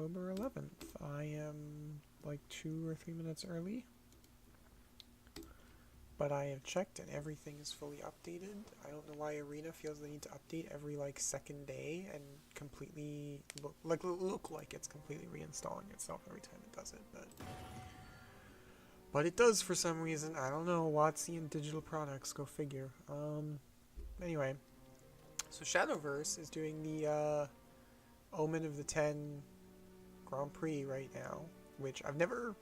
October 11th. I am like 2 or 3 minutes early, but I have checked and everything is fully updated. I don't know why Arena feels the need to update every like second day and completely look like it's completely reinstalling itself every time it does it, but it does for some reason. I don't know. WotC and digital products, go figure. Anyway, so Shadowverse is doing the Omen of the 10 Grand Prix right now, which I've never...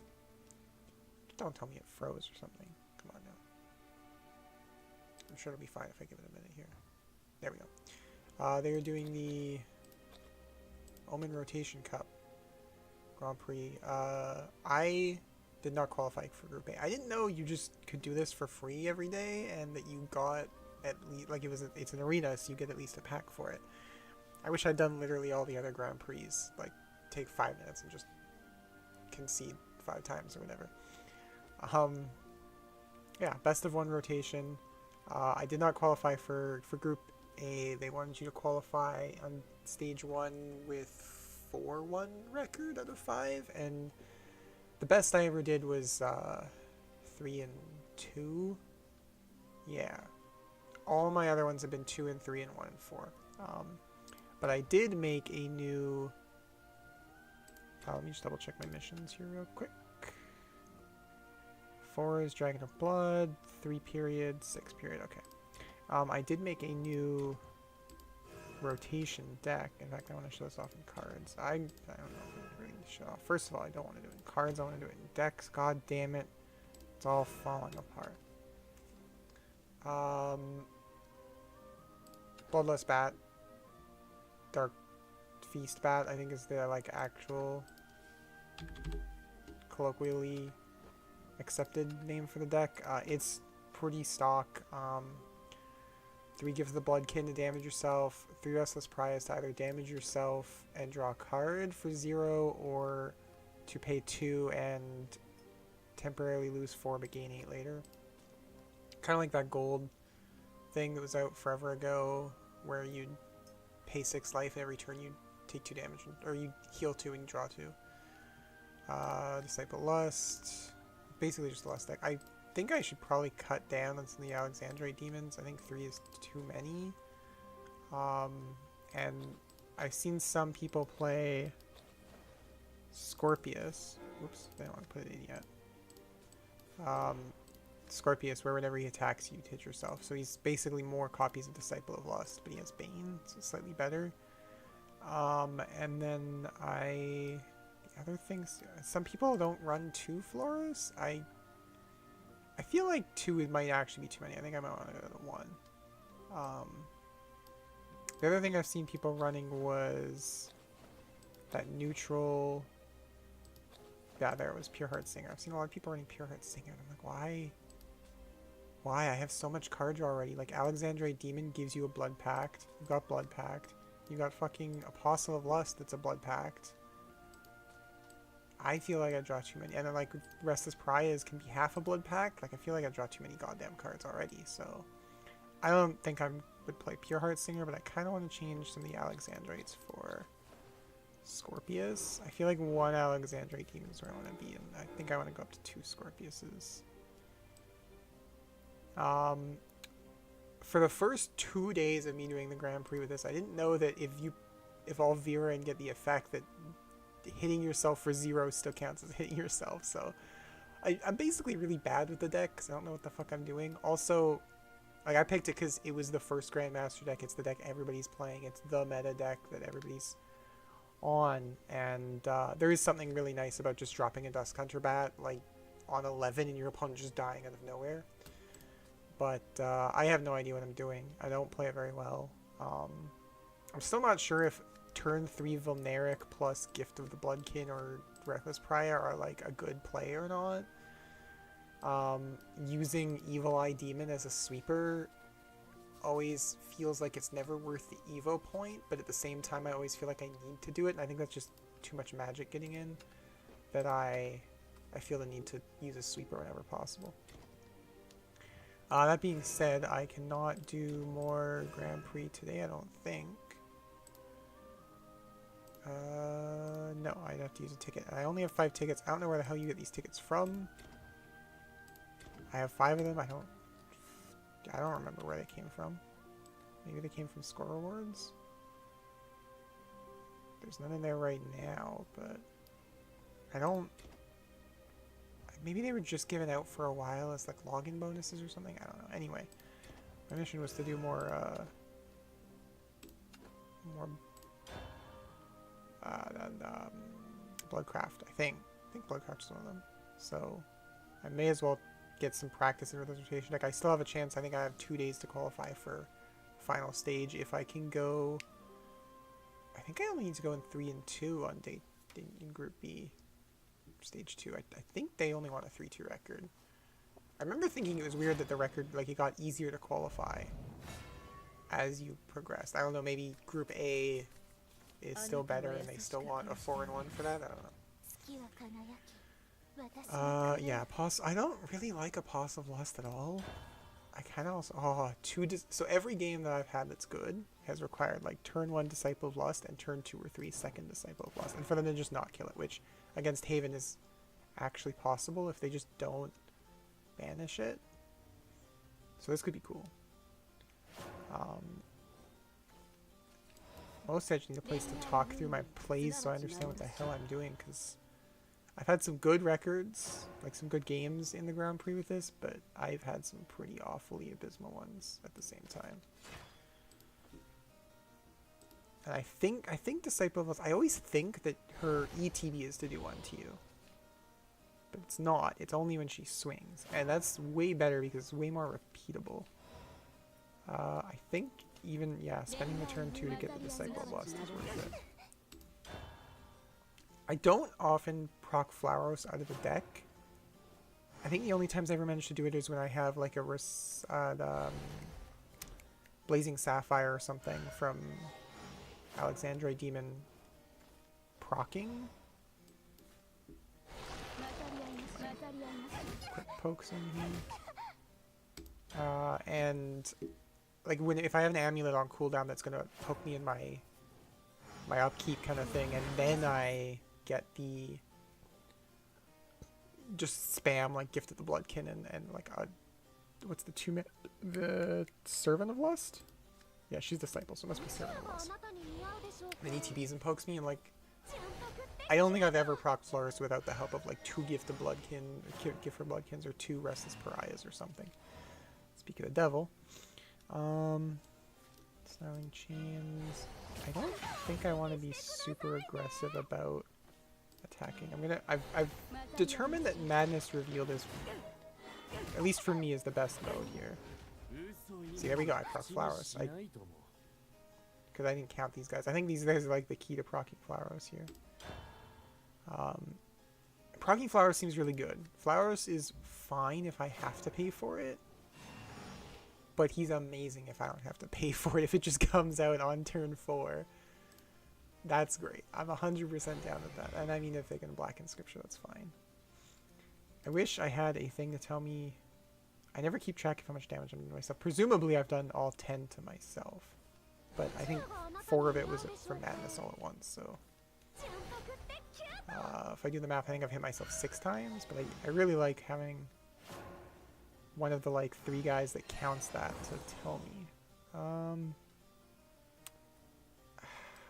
Don't tell me it froze or something. Come on now. I'm sure it'll be fine if I give it a minute here. There we go. They're doing the Omen Rotation Cup Grand Prix. I did not qualify for Group A. I didn't know you just could do this for free every day, and that you got at least, like, it's an arena, so you get at least a pack for it. I wish I'd done literally all the other Grand Prix, like take 5 minutes and just concede 5 times or whatever. Yeah, best of 1 rotation. I did not qualify for Group A. They wanted you to qualify on stage 1 with 4-1 record out of 5, and the best I ever did was 3-2. Yeah, all my other ones have been 2-3 and 1-4. But I did make a new... let me just double check my missions here real quick. 4 is Dragon of Blood, 3 period, 6 period, okay. I did make a new rotation deck. In fact, I want to show this off in cards. I don't know if I really need to show off. First of all, I don't want to do it in cards, I want to do it in decks. God damn it. It's all falling apart. Bloodless Bat. Dark Feast Bat, I think is the like actual colloquially accepted name for the deck. It's pretty stock. 3 Gifts of the Bloodkin to damage yourself, 3 Restless Prize to either damage yourself and draw a card for 0, or to pay 2 and temporarily lose 4 but gain 8 later. Kind of like that gold thing that was out forever ago, where you'd pay 6 life and every turn you take 2 damage, or you heal 2 and you draw 2. Disciple Lust, basically just a Lust deck. I think I should probably cut down on some of the Alexandrite demons. I think 3 is too many. And I've seen some people play Scorpius. Oops, I don't want to put it in yet. Scorpius, where whenever he attacks you hit yourself. So he's basically more copies of Disciple of Lust, but he has Bane, so slightly better. And then the other things, some people don't run 2 Floras. I feel like 2 might actually be too many. I think I might want to go to 1. The other thing I've seen people running was that neutral. Yeah, there was Pure Heart Singer. I've seen a lot of people running Pure Heart Singer, and I'm like, why? Why? I have so much card draw already. Like, Alexandrite Demon gives you a Blood Pact. You got Blood Pact. You got fucking Apostle of Lust that's a Blood Pact. I feel like I draw too many. And then, like, Restless Prize can be half a Blood Pact. Like, I feel like I draw too many goddamn cards already. So, I don't think I would play Pure Heart Singer, but I kind of want to change some of the Alexandrites for Scorpius. I feel like 1 Alexandrite Demon is where I want to be, and I think I want to go up to 2 Scorpiuses. For the first 2 days of me doing the Grand Prix with this, I didn't know that if all Vera and get the effect that hitting yourself for 0 still counts as hitting yourself. So I'm basically really bad with the deck because I don't know what the fuck I'm doing. Also, like, I picked it because it was the first Grandmaster deck. It's the deck everybody's playing. It's the meta deck that everybody's on, and there is something really nice about just dropping a Dusk Hunter Bat like on 11 and your opponent just dying out of nowhere. But I have no idea what I'm doing. I don't play it very well. I'm still not sure if turn 3 Vulneric plus Gift of the Bloodkin or Reckless Prior are like a good play or not. Using Evil Eye Demon as a sweeper always feels like it's never worth the Evo point, but at the same time I always feel like I need to do it, and I think that's just too much magic getting in, that I feel the need to use a sweeper whenever possible. That being said, I cannot do more Grand Prix today, I don't think. No, I'd have to use a ticket. I only have 5 tickets. I don't know where the hell you get these tickets from. I have 5 of them. I don't remember where they came from. Maybe they came from score rewards? There's none in there right now, but I don't... Maybe they were just given out for a while as like login bonuses or something? I don't know. Anyway, my mission was to do more Bloodcraft, I think. I think Bloodcraft is one of them. So I may as well get some practice in rotation deck. I still have a chance. I think I have 2 days to qualify for final stage. If I can go... I think I only need to go in 3 and 2 on in Group B. Stage 2. I think they only want a 3-2 record. I remember thinking it was weird that the record, like, it got easier to qualify as you progressed. I don't know, maybe Group A is still better and they still want a 4 and 1 for that? I don't know. Yeah, I don't really like a Pause of Lust at all. I kind of also... so every game that I've had that's good has required, like, turn 1 Disciple of Lust and turn 2 or 3 second Disciple of Lust. And for them to just not kill it, which against Haven is actually possible if they just don't banish it. So this could be cool. Mostly I just need a place to talk through my plays so I understand what the hell I'm doing, because I've had some good records, like some good games in the Grand Prix with this, but I've had some pretty awfully abysmal ones at the same time. And I think Disciple of Lust, I always think that her ETB is to do 1 to you. But it's not. It's only when she swings. And that's way better because it's way more repeatable. I think even, yeah, spending the turn 2 to get the Disciple of Lust is worth it. I don't often proc Flauros out of the deck. I think the only times I ever managed to do it is when I have like a Blazing Sapphire or something from Alexandrite Demon procking. Quick pokes in here. And like if I have an amulet on cooldown that's gonna poke me in my upkeep kind of thing, and then I get the just spam like Gift of the Bloodkin and like what's the Servant of Lust? Yeah, she's Disciple, so it must be Servant of Lust. And then ETBs and pokes me, and like I don't think I've ever proc Florist without the help of like 2 Gift of Bloodkin, Gift for Bloodkins, or 2 Restless Pariahs or something. Speak of the devil. Snarling Chains. I don't think I want to be super aggressive about attacking. I've determined that Madness Revealed is, at least for me, is the best mode here. See, there we go. I proc Flowers. Because I didn't count these guys. I think these guys are like the key to procking Flowers here. Procking Flowers seems really good. Flowers is fine if I have to pay for it. But he's amazing if I don't have to pay for it. If it just comes out on turn 4. That's great. I'm 100% down with that. And I mean, if they can blacken Scripture, that's fine. I wish I had a thing to tell me... I never keep track of how much damage I'm doing to myself. Presumably I've done all 10 to myself. But I think 4 of it was from Madness all at once, so... if I do the math, I think I've hit myself 6 times, but I really like having one of the like 3 guys that counts that to tell me.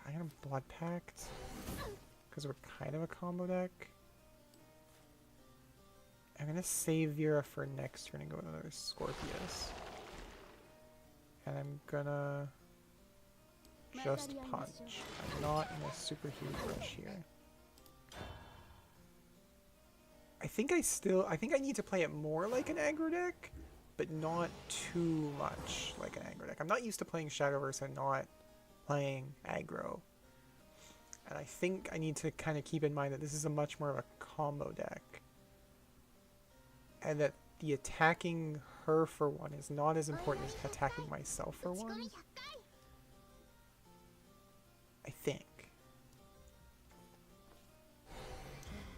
I got a Blood Pact because we're kind of a combo deck. I'm gonna save Vera for next turn and go with another Scorpius. And I'm gonna just punch. I'm not in a super huge rush here. I think I need to play it more like an aggro deck, but not too much like an aggro deck. I'm not used to playing Shadowverse and not playing aggro. And I think I need to kind of keep in mind that this is a much more of a combo deck. And that the attacking her for 1 is not as important as attacking myself for 1. I think.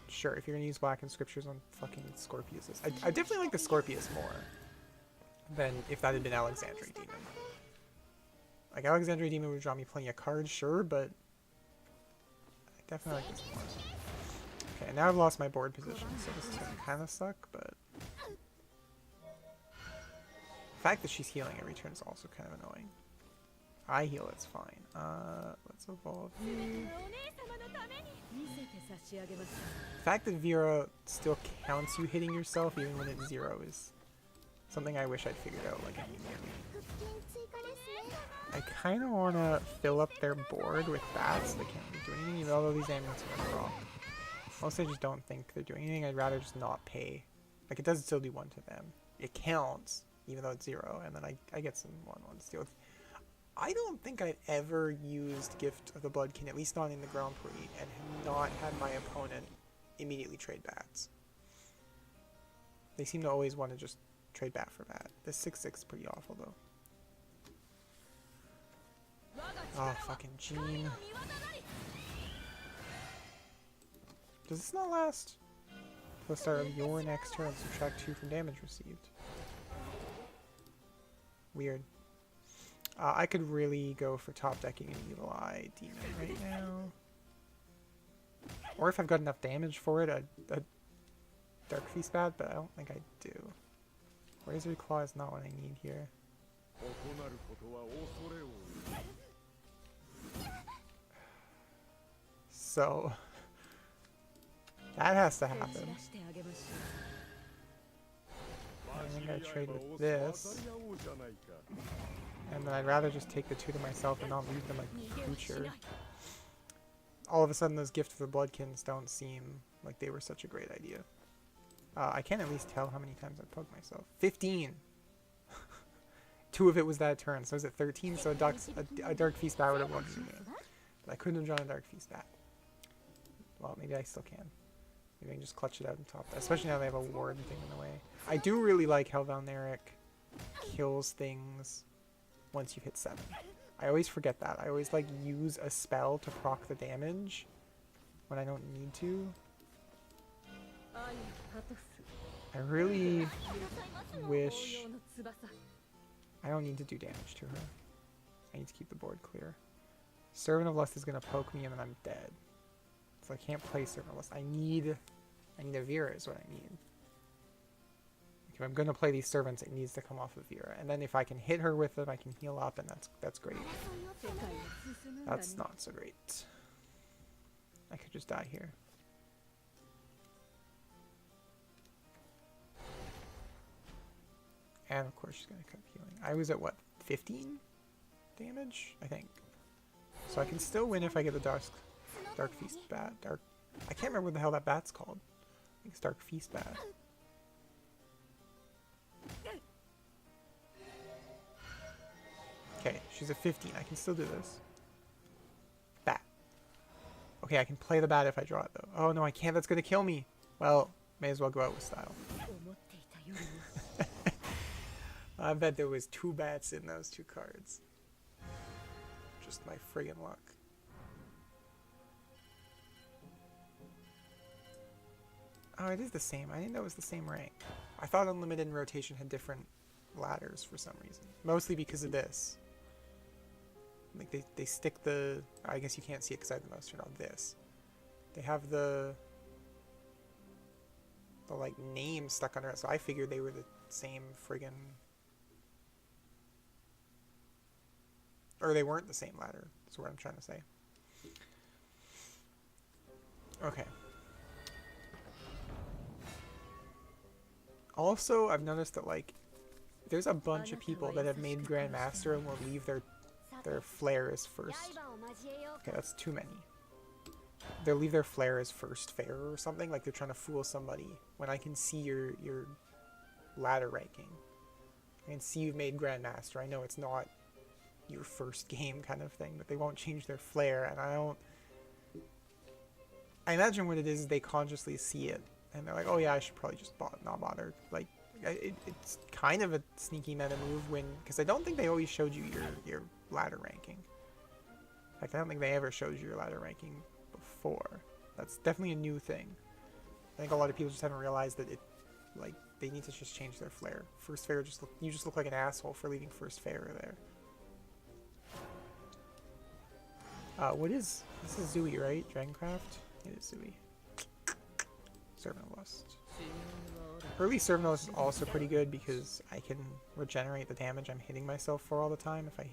Sure, if you're gonna use Black and Scriptures on fucking Scorpiuses. I definitely like the Scorpius more than if that had been Alexandrite Demon. Like, Alexandrite Demon would draw me plenty of cards, sure, but definitely like this more. Okay, now I've lost my board position, so this is gonna kind of suck, but... The fact that she's healing every turn is also kind of annoying. I heal, it's fine. Let's evolve you. The fact that Vera still counts you hitting yourself even when it's 0 is something I wish I'd figured out like immediately. I kind of want to fill up their board with bats. They can't really do anything, even although these amulets are going to drop. Mostly I just don't think they're doing anything. I'd rather just not pay. Like, it does still do 1 to them. It counts, even though it's 0, and then I get some 1-1 steal. I don't think I've ever used Gift of the Bloodkin, at least not in the Grand Prix, and have not had my opponent immediately trade bats. They seem to always want to just trade bat for bat. This 6-6 is pretty awful, though. Oh, fucking Jean. Does this not last? Till the start of your next turn, subtract 2 from damage received. Weird. I could really go for top decking an Evil Eye Demon right now. Or if I've got enough damage for it, a Dark Feast Bat, but I don't think I do. Razor Claw is not what I need here. So, that has to happen. I think I trade with this. And then I'd rather just take the 2 to myself and not leave them like Future. All of a sudden those Gift of the Bloodkins don't seem like they were such a great idea. I can't at least tell how many times I poked myself. 15! 2 of it was that turn, so is it 13? So a Dark Feast Bat would have won me. But I couldn't have drawn a Dark Feast Bat. Well, maybe I still can. Maybe I can just clutch it out and top that, especially now they have a ward thing in the way. I do really like how Valneric kills things once you've hit 7. I always forget that. I always like use a spell to proc the damage when I don't need to. I really wish I don't need to do damage to her. I need to keep the board clear. Servant of Lust is gonna poke me and then I'm dead. So I can't play Servant of Lust. I need a Vera is what I need. If I'm gonna play these servants, it needs to come off of Vera. And then if I can hit her with them, I can heal up, and that's great. That's not so great. I could just die here. And of course she's gonna cut healing. I was at what, 15 damage? I think. So I can still win if I get the Dark Feast Bat. I can't remember what the hell that bat's called. I think it's Dark Feast Bat. Okay, she's at 15. I can still do this. Bat. Okay, I can play the bat if I draw it, though. Oh, no, I can't. That's going to kill me. Well, may as well go out with style. I bet there was 2 bats in those 2 cards. Just my friggin' luck. Oh, it is the same. I didn't know it was the same rank. I thought Unlimited and Rotation had different ladders for some reason. Mostly because of this. Like they stick the... I guess you can't see it because I have the mouse turned on. This. They have the like name stuck under it, so I figured they were the same friggin'... Or they weren't the same ladder. That's what I'm trying to say. Okay. Also, I've noticed that, like, there's a bunch of people that have made Grandmaster and will leave their flare as first. Okay, that's too many. They'll leave their flare as first fair or something, like they're trying to fool somebody, when I can see your ladder ranking. I can see you've made Grandmaster. I know it's not your first game kind of thing, but they won't change their flare, and I imagine what it is they consciously see it. And they're like, oh yeah, I should probably just not bother. Like, it's kind of a sneaky meta move because I don't think they always showed you your ladder ranking. In fact, I don't think they ever showed you your ladder ranking before. That's definitely a new thing. I think a lot of people just haven't realized that they need to just change their flare. First fair, you just look like an asshole for leaving first fair there. What is... This is Zooey, right? Dragoncraft? It is Zooey. Servant of Lust. Early Servant of Lust is also pretty good because I can regenerate the damage I'm hitting myself for all the time if I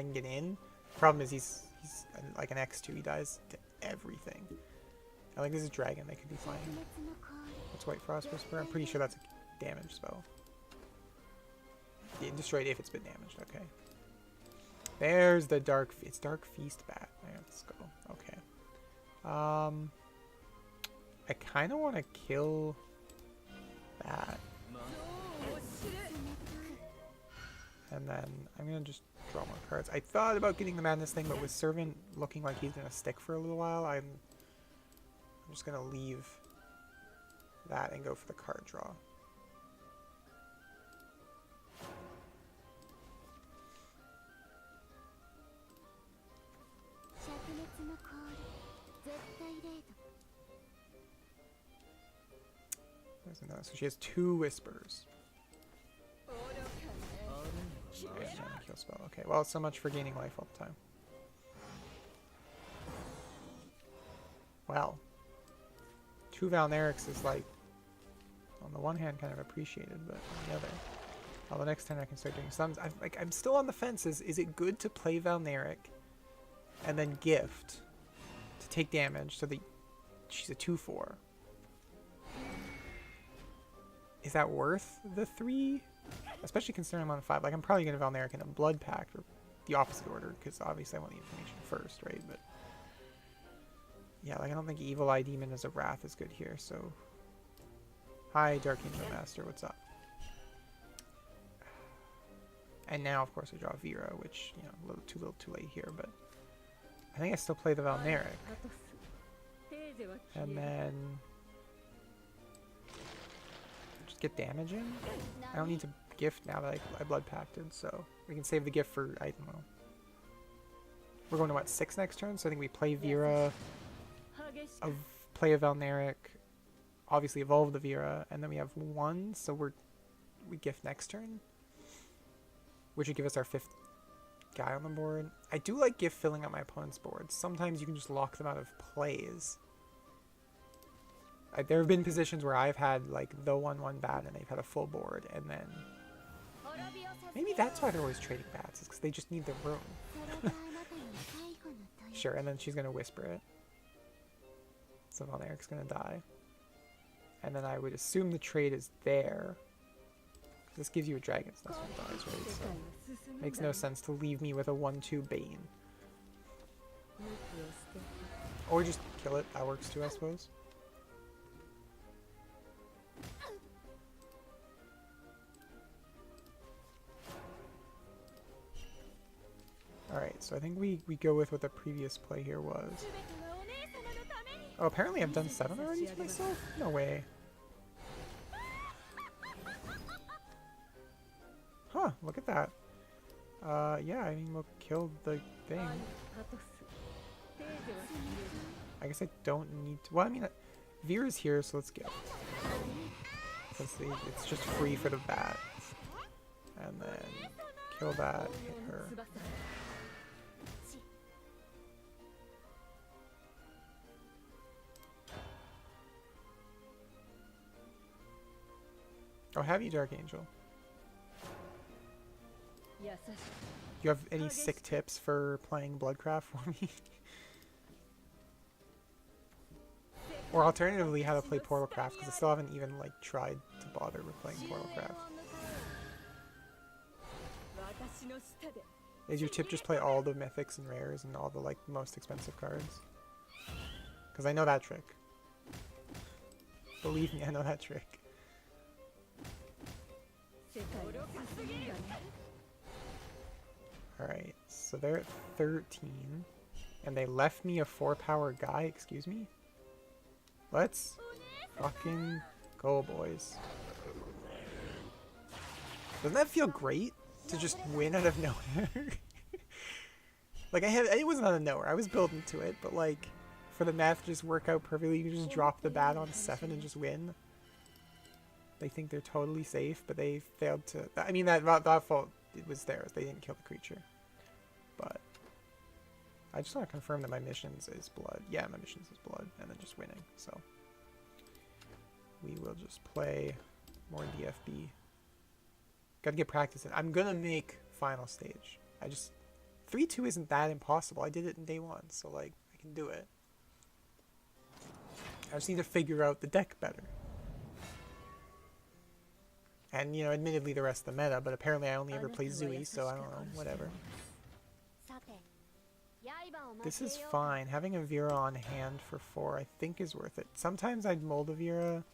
can get in. Problem is he's like an X2, he dies to everything. I think this is Dragon, they could be fine. What's White Frost Whisper? I'm pretty sure that's a damage spell. Yeah, destroyed if it's been damaged, okay. There's the it's Dark Feast Bat. Right, let's go. Okay. I kind of want to kill that. And then I'm going to just draw more cards. I thought about getting the Madness thing, but with Servant looking like he's going to stick for a little while, I'm just going to leave that and go for the card draw. There's another. So she has 2 Whispers. Okay, kill spell. Okay, well, so much for gaining life all the time. Well, 2 Valnerics is like, on the one hand, kind of appreciated, but on the other, well, the next turn I can start doing some. I'm still on the fence. Is it good to play Valneric and then gift to take damage so that she's a 2/4? Is that worth the 3? Especially considering I'm on 5. Like, I'm probably going to Valneric in a Blood Pact or the opposite order because obviously I want the information first, right? But yeah, like I don't think Evil Eye Demon as a Wrath is good here. So, hi, Dark Angel Master, what's up? And now, of course, I draw Vera, which, you know, a little too late here, but I think I still play the Valneric. And then just get damage in. I don't need to gift now that I Blood Pacted, so we can save the gift for, I don't know. We're going to, what, 6 next turn? So I think we play Vera, play a Valneric, obviously evolve the Vera, and then we have 1, so we gift next turn, which would give us our 5th guy on the board. I do like gift filling up my opponent's board. Sometimes you can just lock them out of plays. There have been positions where I've had like the 1/1 bat and they've had a full board, and then maybe that's why they're always trading bats, is because they just need the room. Sure, and then she's gonna whisper it. So Valneric's gonna die. And then I would assume the trade is there. This gives you a Dragon's Nest when it dies, right? So makes no sense to leave me with a 1/2 Bane. Or just kill it, that works too, I suppose. Alright, so I think we go with what the previous play here was. Oh, apparently I've done 7 already to myself? No way. Huh, look at that. Yeah, I mean, we'll kill the thing. I guess I don't need to. Well, I mean, Vera's here, so let's go. Since it's just free for the bat. And then kill that, hit her. Oh, have you, Dark Angel? Do you have any sick tips for playing Bloodcraft for me? Or alternatively, how to play Portalcraft, because I still haven't even like tried to bother with playing Portalcraft. Is your tip just play all the mythics and rares and all the like most expensive cards? Because I know that trick. Believe me, I know that trick. Alright, so they're at 13. And they left me a 4-power guy, excuse me? Let's fucking go, boys. Doesn't that feel great? To just win out of nowhere? Like, it wasn't out of nowhere. I was building to it, but like, for the math to just work out perfectly, you can just drop the bat on 7 and just win. They think they're totally safe, but they failed to... I mean, that fault, it was theirs. They didn't kill the creature. But I just want to confirm that my missions is blood. Yeah, my missions is blood, and then just winning. So we will just play more DFB. Gotta get practice in. I'm gonna make final stage. 3-2 isn't that impossible. I did it in day 1, so like I can do it. I just need to figure out the deck better. And, you know, admittedly the rest of the meta, but apparently I only ever play Zooey, so I don't know, whatever. This is fine. Having a Vera on hand for 4 I think is worth it. Sometimes I'd mold a Vera,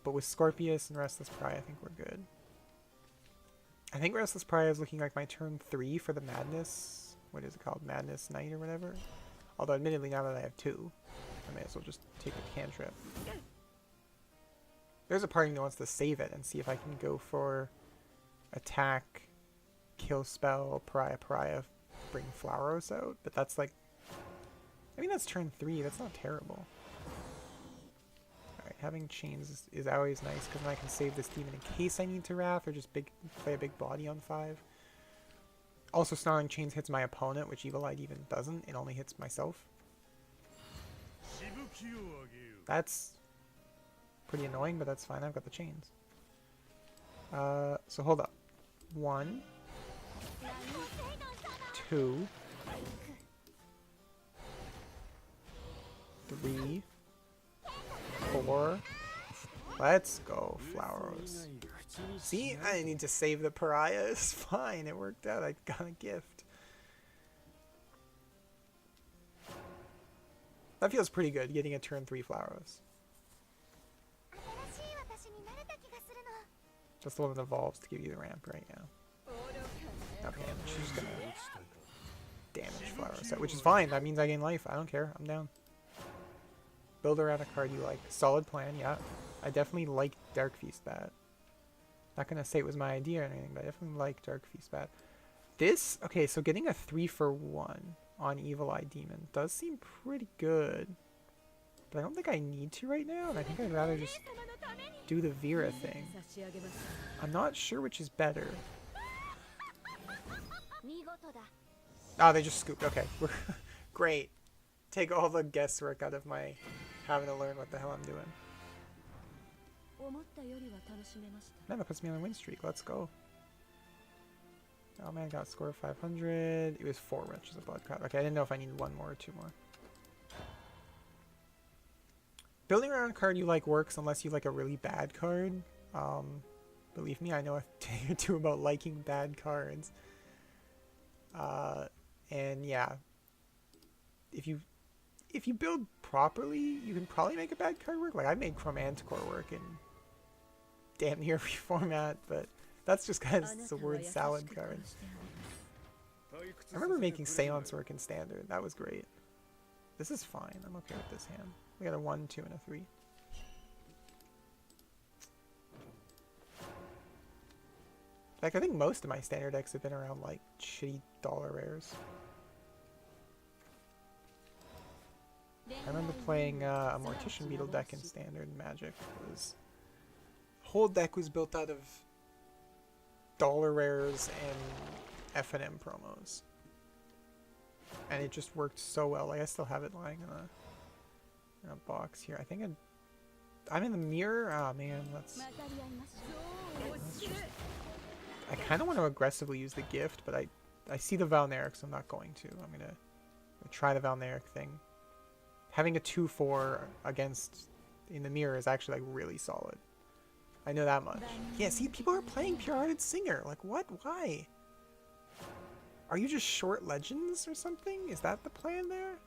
but with Scorpius and Restless Pry I think we're good. I think Restless Pry is looking like my turn 3 for the Madness. What is it called? Madness Knight or whatever? Although admittedly now that I have 2, I may as well just take a cantrip. There's a part of me that wants to save it and see if I can go for attack, kill spell, pariah, bring Flowros out. But that's like, I mean that's turn 3, that's not terrible. Alright, having chains is always nice because then I can save this demon in case I need to Wrath or just play a big body on 5. Also Snarling Chains hits my opponent, which Evil Eye even doesn't, it only hits myself. That's pretty annoying, but that's fine. I've got the chains. So hold up. 1, 2, 3, 4. Let's go, Flowros. See, I didn't need to save the pariah. It's fine. It worked out. I got a gift. That feels pretty good, getting a turn 3 Flowros. That's the one that evolves to give you the ramp right now. Okay, and she's gonna damage Flowros, which is fine. That means I gain life. I don't care. I'm down. Build around a card you like. Solid plan, yeah. I definitely like Dark Feast Bat. Not gonna say it was my idea or anything, but I definitely like Dark Feast Bat. This, okay, so getting a 3-for-1 on Evil Eye Demon does seem pretty good. But I don't think I need to right now, and I think I'd rather just do the Vera thing. I'm not sure which is better. Oh, they just scooped. Okay, we're great. Take all the guesswork out of my having to learn what the hell I'm doing. Man, that puts me on a win streak. Let's go. Oh man, I got a score of 500. It was 4 Wretches of Blood Crap. Okay, I didn't know if I needed 1 more or 2 more. Building around a card you like works unless you like a really bad card. Believe me, I know a thing or 2 about liking bad cards. And yeah, if you build properly, you can probably make a bad card work. Like I made Chrome Anticore work in damn near every format, but that's just because it's a word salad card. I remember making Seance work in Standard. That was great. This is fine. I'm okay with this hand. We got a 1, 2, and a 3. Like, I think most of my Standard decks have been around, like, shitty dollar rares. I remember playing a Mortician Beetle deck in Standard Magic. Whole deck was built out of dollar rares and F&M promos. And it just worked so well. Like, I still have it lying in a box here. I think I'm in the mirror. Oh man, that's just, I kind of want to aggressively use the gift, but I see the Valneric, so I'm not going to. I'm gonna try the Valneric thing. Having a 2/4 against in the mirror is actually like really solid. I know that much. Yeah, see, people are playing Pure-Hearted Singer. Like, what? Why? Are you just short Legends or something? Is that the plan there?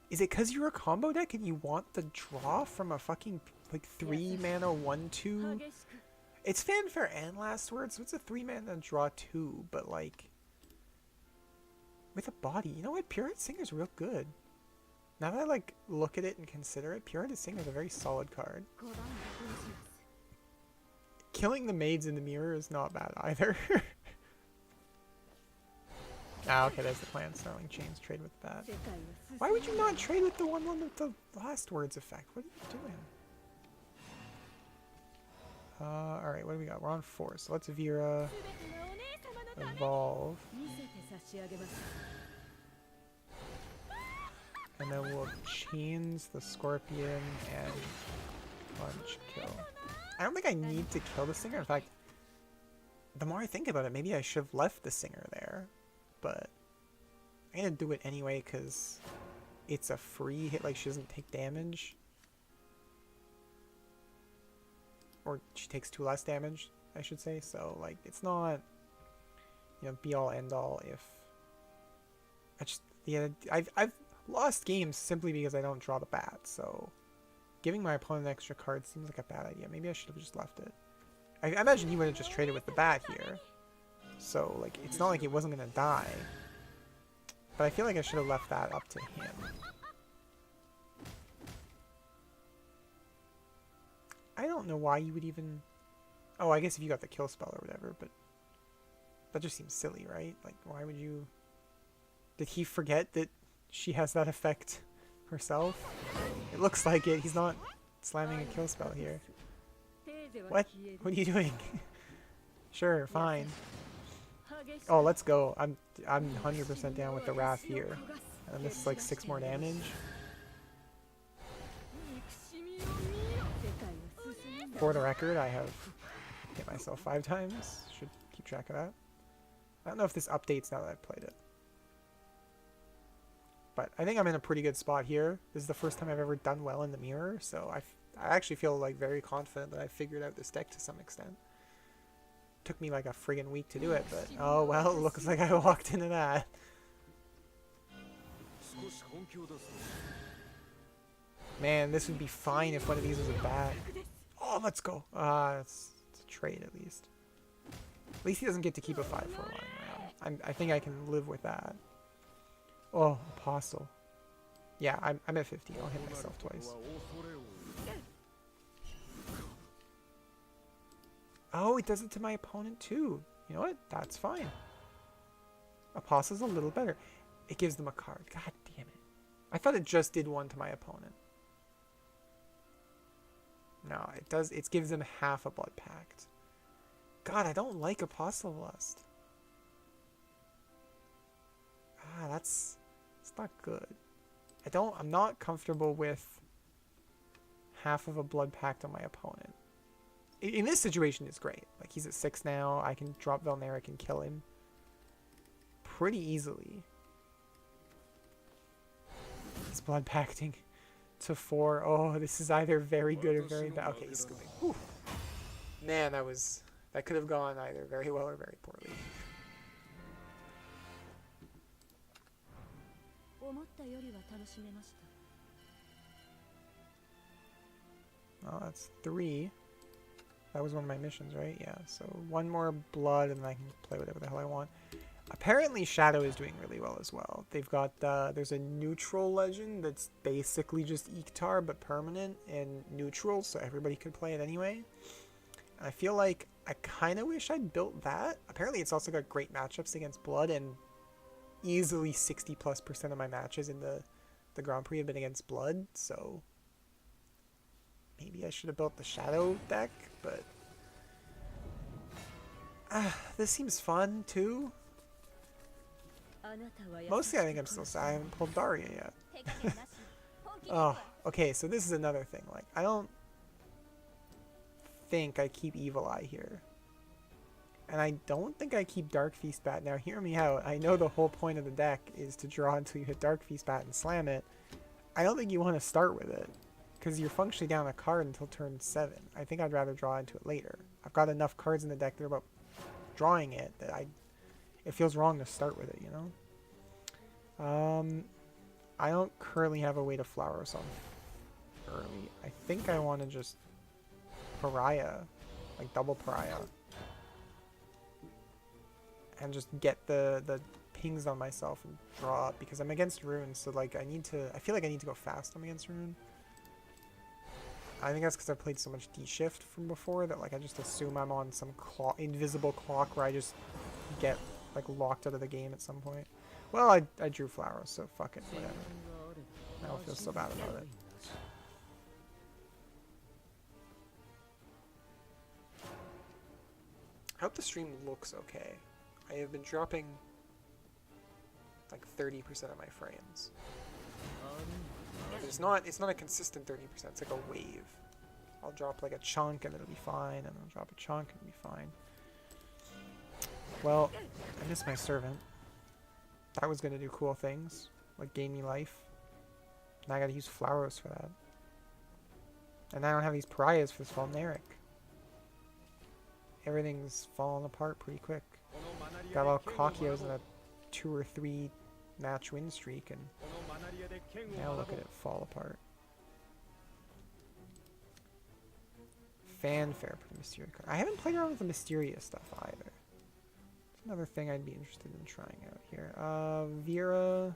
Is it because you're a combo deck and you want the draw from a fucking like 3-mana 1/2? It's Fanfare and Last Word, so it's a 3-mana draw 2, but like with a body. You know what? Pure-Hearted Singer's real good. Now that I like look at it and consider it, Pure-Hearted Singer is a very solid card. Killing the maids in the mirror is not bad either. Ah, okay, there's the plan. Snarling Chains, trade with that. Why would you not trade with the one with the Last Words effect? What are you doing? Alright, what do we got? We're on 4, so let's Vera evolve. And then we'll chains the scorpion and punch kill. I don't think I need to kill the singer. In fact, the more I think about it, maybe I should have left the singer there. But I'm gonna do it anyway because it's a free hit, like she doesn't take damage. Or she takes 2 less damage, I should say. So like it's not, you know, be all end all if I just, yeah, I've lost games simply because I don't draw the bat, so giving my opponent an extra card seems like a bad idea. Maybe I should have just left it. I imagine he would have just traded with the bat here. So, like, it's not like it wasn't going to die. But I feel like I should have left that up to him. I don't know why you would even... Oh, I guess if you got the kill spell or whatever, but that just seems silly, right? Like, why would you... Did he forget that she has that effect herself? It looks like it. He's not slamming a kill spell here. What? What are you doing? Sure, fine. Oh, let's go. I'm 100% down with the Wrath here. And this is like 6 more damage. For the record, I have hit myself 5 times. Should keep track of that. I don't know if this updates now that I've played it. But I think I'm in a pretty good spot here. This is the first time I've ever done well in the mirror, so I actually feel like very confident that I figured out this deck to some extent. Took me like a friggin' week to do it, but oh well, it looks like I walked into that. Man, this would be fine if one of these was a bat. Oh, let's go. It's a trade at least. At least he doesn't get to keep a 5-4 lying around. I think I can live with that. Oh, Apostle. Yeah, I'm at 50. I'll hit myself twice. Oh, it does it to my opponent too. You know what? That's fine. Apostle's a little better. It gives them a card. God damn it. I thought it just did one to my opponent. No, it does. It gives them half a Blood Pact. God, I don't like Apostle Lust. It's not good. I'm not comfortable with half of a Blood Pact on my opponent. In this situation, it's great. Like, he's at 6 now. I can drop Velneric and kill him pretty easily. He's Blood Pacting to 4. Oh, this is either very good or very bad. Okay, he's scooping. Whew. Man, that could have gone either very well or very poorly. Oh, that's 3. That was one of my missions, right? Yeah, so 1 more blood and then I can play whatever the hell I want. Apparently Shadow is doing really well as well. They've got, there's a neutral legend that's basically just Iktar but permanent and neutral, so everybody could play it anyway. And I feel like I kind of wish I'd built that. Apparently it's also got great matchups against blood, and easily 60+% of my matches in the Grand Prix have been against blood, so maybe I should have built the Shadow deck, but this seems fun too. Mostly I think I'm still sad I haven't pulled Daria yet. Oh, okay, so this is another thing. Like, I don't think I keep Evil Eye here. And I don't think I keep Dark Feast Bat. Now, hear me out. I know the whole point of the deck is to draw until you hit Dark Feast Bat and slam it. I don't think you want to start with it, because you're functionally down a card until turn 7. I think I'd rather draw into it later. I've got enough cards in the deck that are about drawing it that it feels wrong to start with it, you know? I don't currently have a way to flower some early. I think I want to just Pariah, like double Pariah, and just get the pings on myself and draw up, because I'm against Rune, so like I feel like I need to go fast. I'm against Rune. I think that's because I've played so much D-Shift from before that like I just assume I'm on some invisible clock where I just get like locked out of the game at some point. Well, I drew flowers, so fuck it, whatever. I don't feel so bad about it. I hope the stream looks okay. I have been dropping like 30% of my frames. It's not a consistent 30%, it's like a wave. I'll drop like a chunk and it'll be fine, and I'll drop a chunk and it'll be fine. Well, I miss my servant. That was gonna do cool things, like gain me life. Now I gotta use Flowers for that. And I don't have these pariahs for this Valneric. Everything's falling apart pretty quick. Got all Kakios in a 2 or 3 match win streak, and now look at it fall apart. Fanfare for the Mysteria card. I haven't played around with the Mysteria stuff either. It's another thing I'd be interested in trying out here. Vera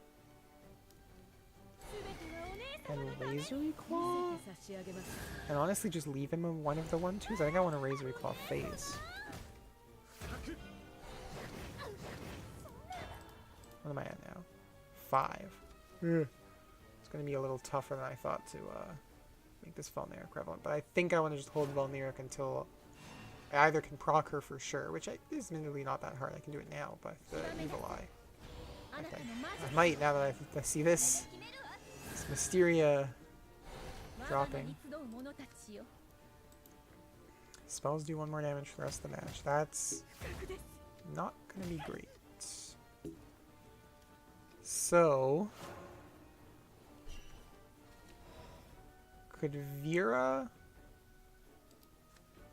and Razory Claw? And honestly just leave him in one of the 1-2s. I think I want a Razory Claw phase. What am I at now? 5. It's going to be a little tougher than I thought to make this Valneric prevalent. But I think I want to just hold Valneric until I either can proc her for sure, which is admittedly not that hard. I can do it now, but the Evil Eye. I might, now that I see this Mysteria dropping. Spells do 1 more damage for the rest of the match. That's not going to be great. So, could Vera...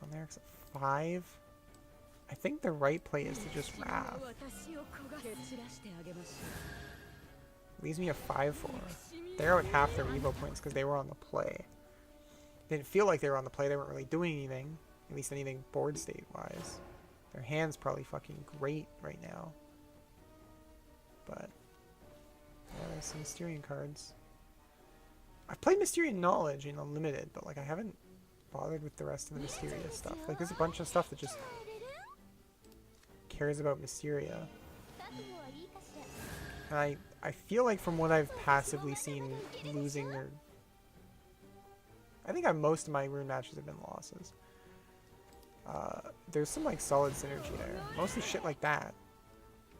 Valneric's at 5. I think the right play is to just Wrath. Leaves me a 5-4. They're out half their Evo points because they were on the play. Didn't feel like they were on the play. They weren't really doing anything. At least anything board state wise. Their hand's probably fucking great right now. But yeah, there's some Mysterian cards. I've played Mysterian Knowledge in Unlimited, but like I haven't bothered with the rest of the Mysteria stuff. Like there's a bunch of stuff that just cares about Mysteria. And I feel like from what I've passively seen, losing their... I think most of my rune matches have been losses. There's some like solid synergy there. Mostly shit like that.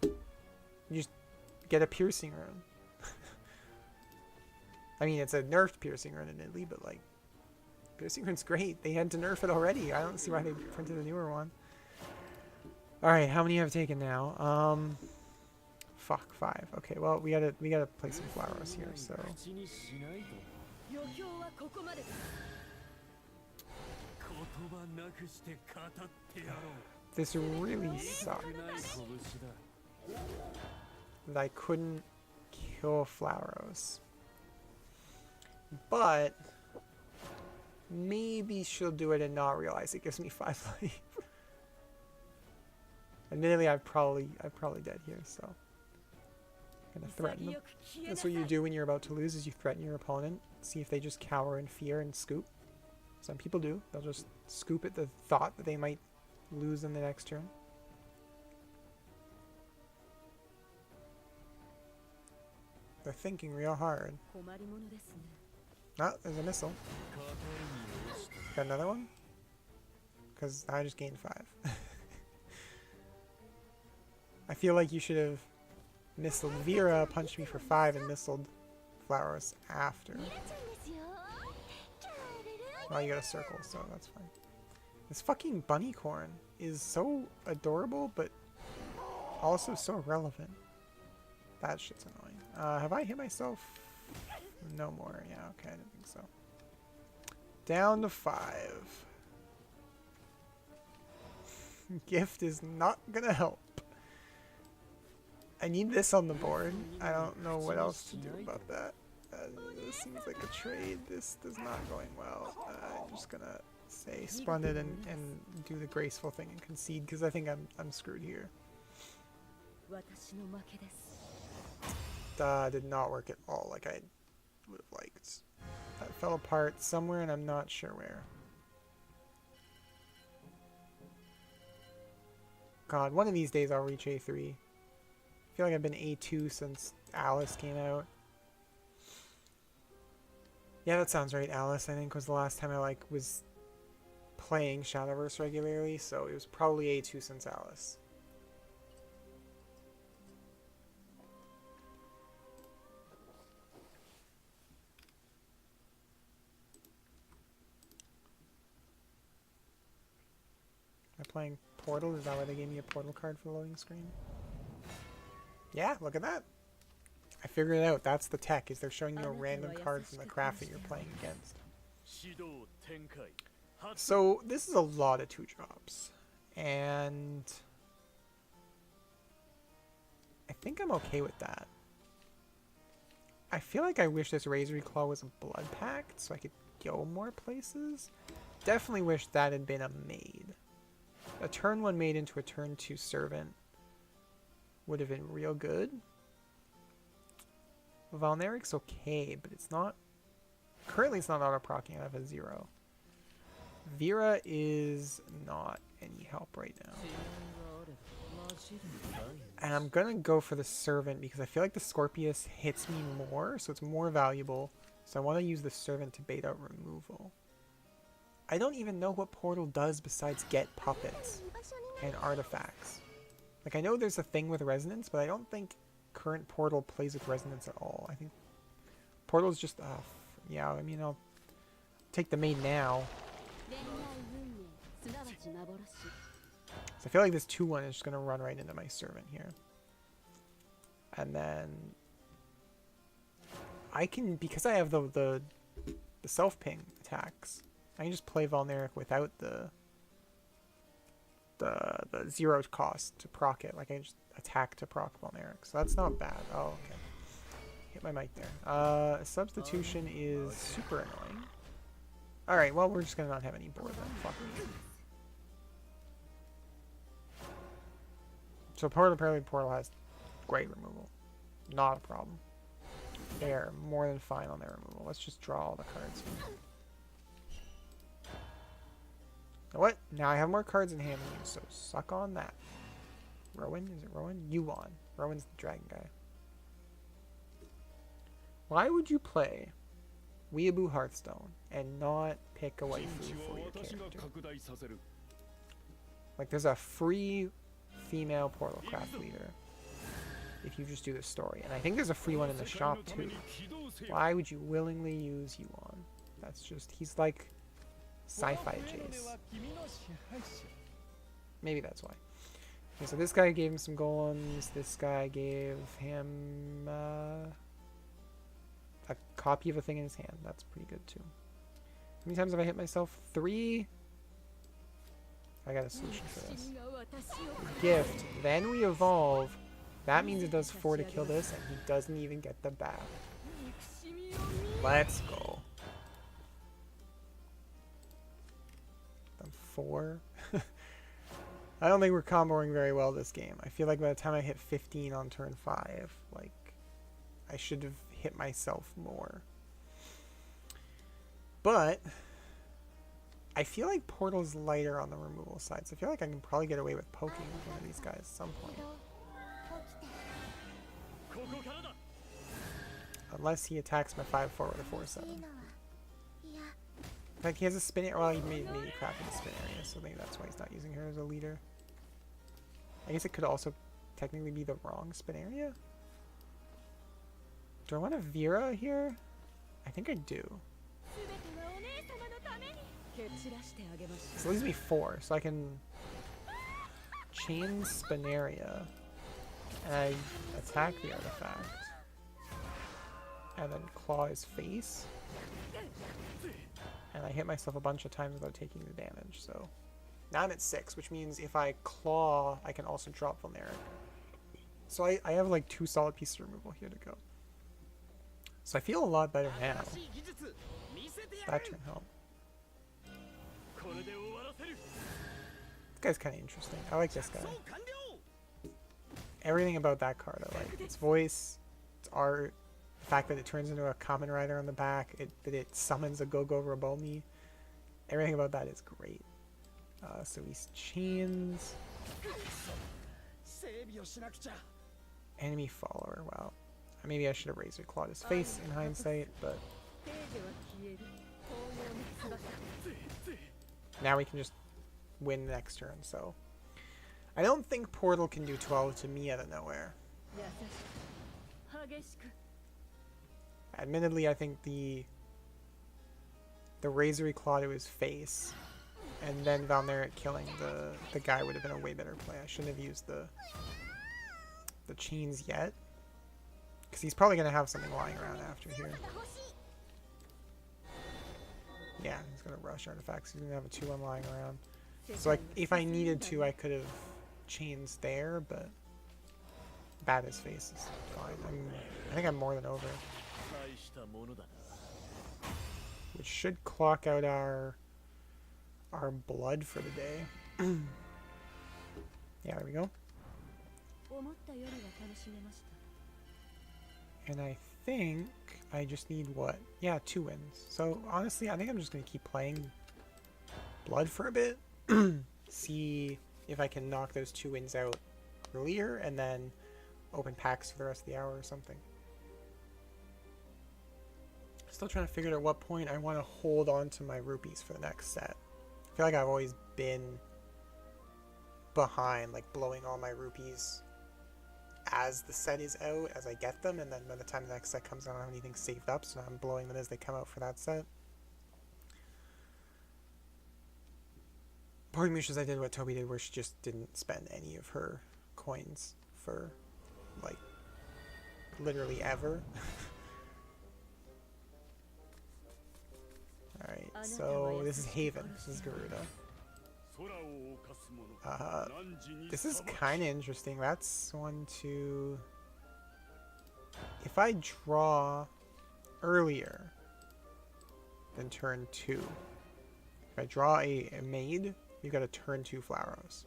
You just get a piercing rune. I mean, it's a nerfed piercing rune admittedly, but like, piercing rune's great. They had to nerf it already. I don't see why they printed a newer one. Alright, how many have I taken now? Fuck, 5. Okay, well, we gotta play some Flowers here, so... This really sucks. That I couldn't kill Flowers. But... maybe she'll do it and not realize it gives me 5 life. Admittedly, I'm probably dead here, so... I'm gonna threaten them. That's what you do when you're about to lose, is you threaten your opponent. See if they just cower in fear and scoop. Some people do. They'll just scoop at the thought that they might lose in the next turn. They're thinking real hard. Oh, there's a missile. Got another one? Because I just gained 5. I feel like you should have missiled Vera, punched me for 5, and missiled Flowers after. Well, you got a circle, so that's fine. This fucking Bunnycorn is so adorable, but also so relevant. That shit's annoying. Have I hit myself? No more. Yeah, okay, I didn't think so. Down to 5. Gift is not gonna help. I need this on the board. I don't know what else to do about that. This seems like a trade. This is not going well. I'm just gonna say Splendid and do the graceful thing and concede because I think I'm screwed here. Did not work at all like I would have liked. That fell apart somewhere and I'm not sure where. God, one of these days I'll reach A3. I feel like I've been A2 since Alice came out. Yeah, that sounds right. Alice, I think, was the last time I was playing Shadowverse regularly, so it was probably A2 since Alice. Am I playing Portal? Is that why they gave me a Portal card for the loading screen? Yeah, look at that. I figured it out. That's the tech, is they're showing you a random card from the craft that you're playing against. So, this is a lot of 2-drops. And I think I'm okay with that. I feel like I wish this Razor Claw was a Blood Pact, so I could go more places. Definitely wish that had been a maid. A turn 1 maid into a turn 2 servant would have been real good. Valneric's okay, but it's not... Currently it's not auto-procking. I have a 0. Vera is not any help right now. And I'm gonna go for the Servant because I feel like the Scorpius hits me more, so it's more valuable. So I want to use the Servant to bait out removal. I don't even know what Portal does besides get puppets and artifacts. Like, I know there's a thing with Resonance, but I don't think current Portal plays with Resonance at all. I think Portal's just, yeah, I mean, I'll take the maid now. So I feel like this 2-1 is just going to run right into my Servant here. And then I can, because I have the self-ping attacks, I can just play Valneric without the 0 cost to proc it. Like, I just attack to proc Valneric. So that's not bad. Oh, okay. Hit my mic there. Substitution is super annoying. Alright, well, we're just going to not have any board then. Fuck me. So apparently Portal has great removal. Not a problem. They're more than fine on their removal. Let's just draw all the cards here. What? Now I have more cards in hand than you, so suck on that. Rowan? Is it Rowan? Yuan. Rowan's the dragon guy. Why would you play Weeaboo Hearthstone and not pick a waifu for your character? Like, there's a free female Portal Craft leader if you just do the story. And I think there's a free one in the shop, too. Why would you willingly use Yuan? That's just... He's like... Sci-fi Jace. Maybe that's why. Okay, so this guy gave him some golems. This guy gave him a copy of a thing in his hand. That's pretty good too. How many times have I hit myself? 3. I got a solution for this. Gift. Then we evolve. That means it does 4 to kill this, and he doesn't even get the bath. Let's go. 4. I don't think we're comboing very well this game. I feel like by the time I hit 15 on turn 5, like, I should have hit myself more. But I feel like Portal's lighter on the removal side, so I feel like I can probably get away with poking one of these guys at some point. Unless he attacks my 5-4 with a 4-7. In fact, he has a spin area. Well, he made me crap in the spin area, so maybe that's why he's not using her as a leader. I guess it could also technically be the wrong spin area. Do I want a Vera here? I think I do. So it leaves me 4, so I can chain Spinaria, and I attack the artifact, and then claw his face, and I hit myself a bunch of times without taking the damage. So now I'm at 6, which means if I claw, I can also drop Valneric. So I have like 2 solid pieces of removal here to go. So I feel a lot better now. That turn help. This guy's kind of interesting. I like this guy. Everything about that card I like. Its voice, its art, the fact that it turns into a Kamen Rider on the back, that it summons a Go-Go Rabomi. Everything about that is great. So he chains. Enemy follower. Wow. Maybe I should have Razor Clawed his face in hindsight, but... Now we can just win the next turn, so... I don't think Portal can do 12 to me out of nowhere. Admittedly, I think the Razory Claw to his face, and then Valneric killing the guy would have been a way better play. I shouldn't have used the chains yet, because he's probably going to have something lying around after here. Yeah, he's going to rush artifacts. He's going to have a 2-1 lying around. So if I needed to, I could have chains there, but bat his face is fine. I think I'm more than over. Which should clock out our blood for the day. Yeah, there we go. And I think I just need what? Yeah, 2 wins. So honestly, I think I'm just going to keep playing blood for a bit. See if I can knock those 2 wins out earlier and then open packs for the rest of the hour or something. Still trying to figure out at what point I want to hold on to my rupees for the next set. I feel like I've always been behind, like blowing all my rupees as the set is out, as I get them, and then by the time the next set comes out I don't have anything saved up, so I'm blowing them as they come out for that set. Part of me wishes I did what Toby did, where she just didn't spend any of her coins for, like, literally ever. Alright, so this is Haven. This is Garuda. This is kind of interesting. That's 1, 2... If I draw earlier than turn 2, if I draw a maid, you've got to turn 2 Flowers.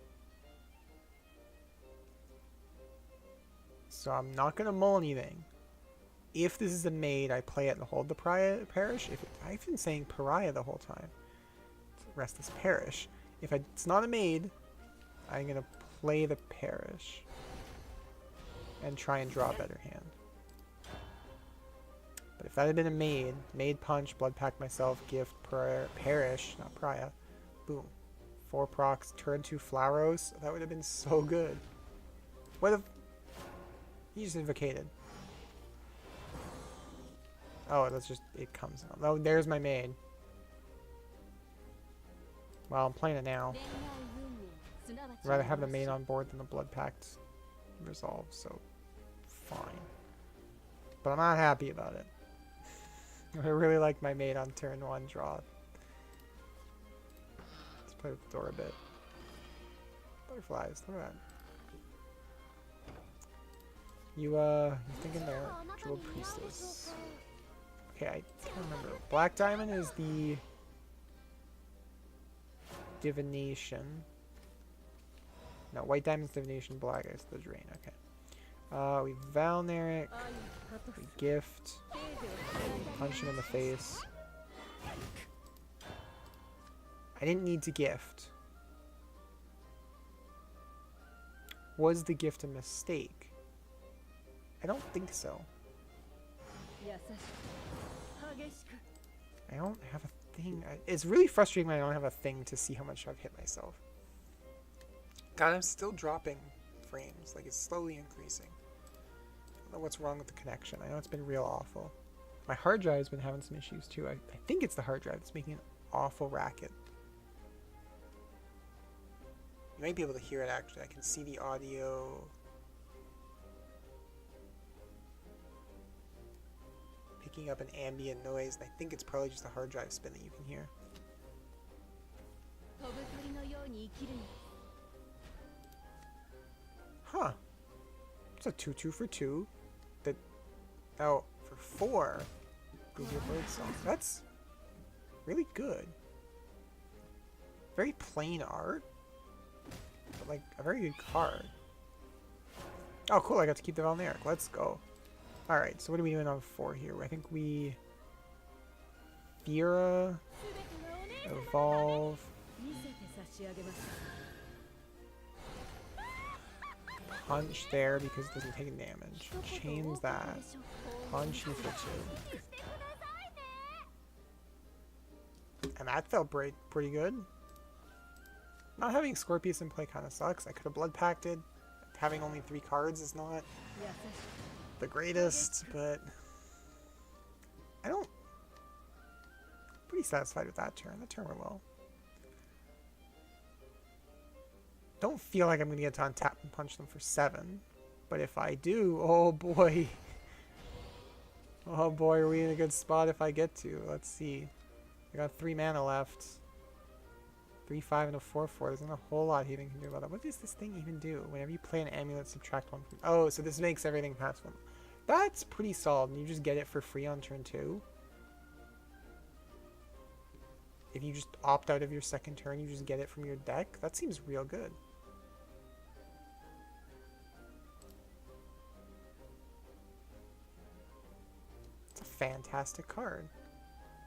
So I'm not going to mull anything. If this is a maid, I play it and hold the Parish. I've been saying Pariah the whole time. Restless Parish. If it's not a maid, I'm going to play the Parish and try and draw a better hand. But if that had been a maid punch, blood pack myself, gift, Parish, not Pariah, boom. 4 procs, turn 2 Flowers. That would have been so good. What if he just invocated? Oh, that's just, it comes out. Oh, there's my maid. Well, I'm playing it now. I'd rather have the maid on board than the blood pact resolve, so fine. But I'm not happy about it. I really like my maid on turn 1 draw. Let's play with the door a bit. Butterflies, look at that. You thinking there? Jeweled Priestess. Okay, I can't remember. Black Diamond is the Divination. No, White Diamond's Divination, Black is the Drain. Okay. We Valneric. We Gift. Punch him in the face. I didn't need to gift. Was the gift a mistake? I don't think so. I don't have a thing. It's really frustrating when I don't have a thing to see how much I've hit myself. God, I'm still dropping frames. Like, it's slowly increasing. I don't know what's wrong with the connection. I know it's been real awful. My hard drive's been having some issues too. I think it's the hard drive that's making an awful racket. You might be able to hear it actually. I can see the audio. Picking up an ambient noise, and I think it's probably just a hard drive spin that you can hear. Huh. It's a 2-2 for 2. Oh, for 4. Google Bird Song. That's really good. Very plain art, but like a very good card. Oh, cool! I got to keep the Valneric. Let's go. Alright, so what are we doing on 4 here? I think we... Fira... Evolve... Punch there because it doesn't take damage. Chains that. Punch you for 2. And that felt pretty good. Not having Scorpius in play kind of sucks. I could have blood pacted. Having only 3 cards is not the greatest, but I don't. Pretty satisfied with that turn. That turn went well. Don't feel like I'm gonna get to untap and punch them for 7, but if I do, oh boy. Oh boy, are we in a good spot if I get to? Let's see. I got 3 mana left. 3/5 and a 4/4. There's not a whole lot he even can do about that. What does this thing even do? Whenever you play an amulet, subtract 1 from... Oh, so this makes everything past 1. That's pretty solid. And you just get it for free on turn 2. If you just opt out of your second turn, you just get it from your deck. That seems real good. It's a fantastic card.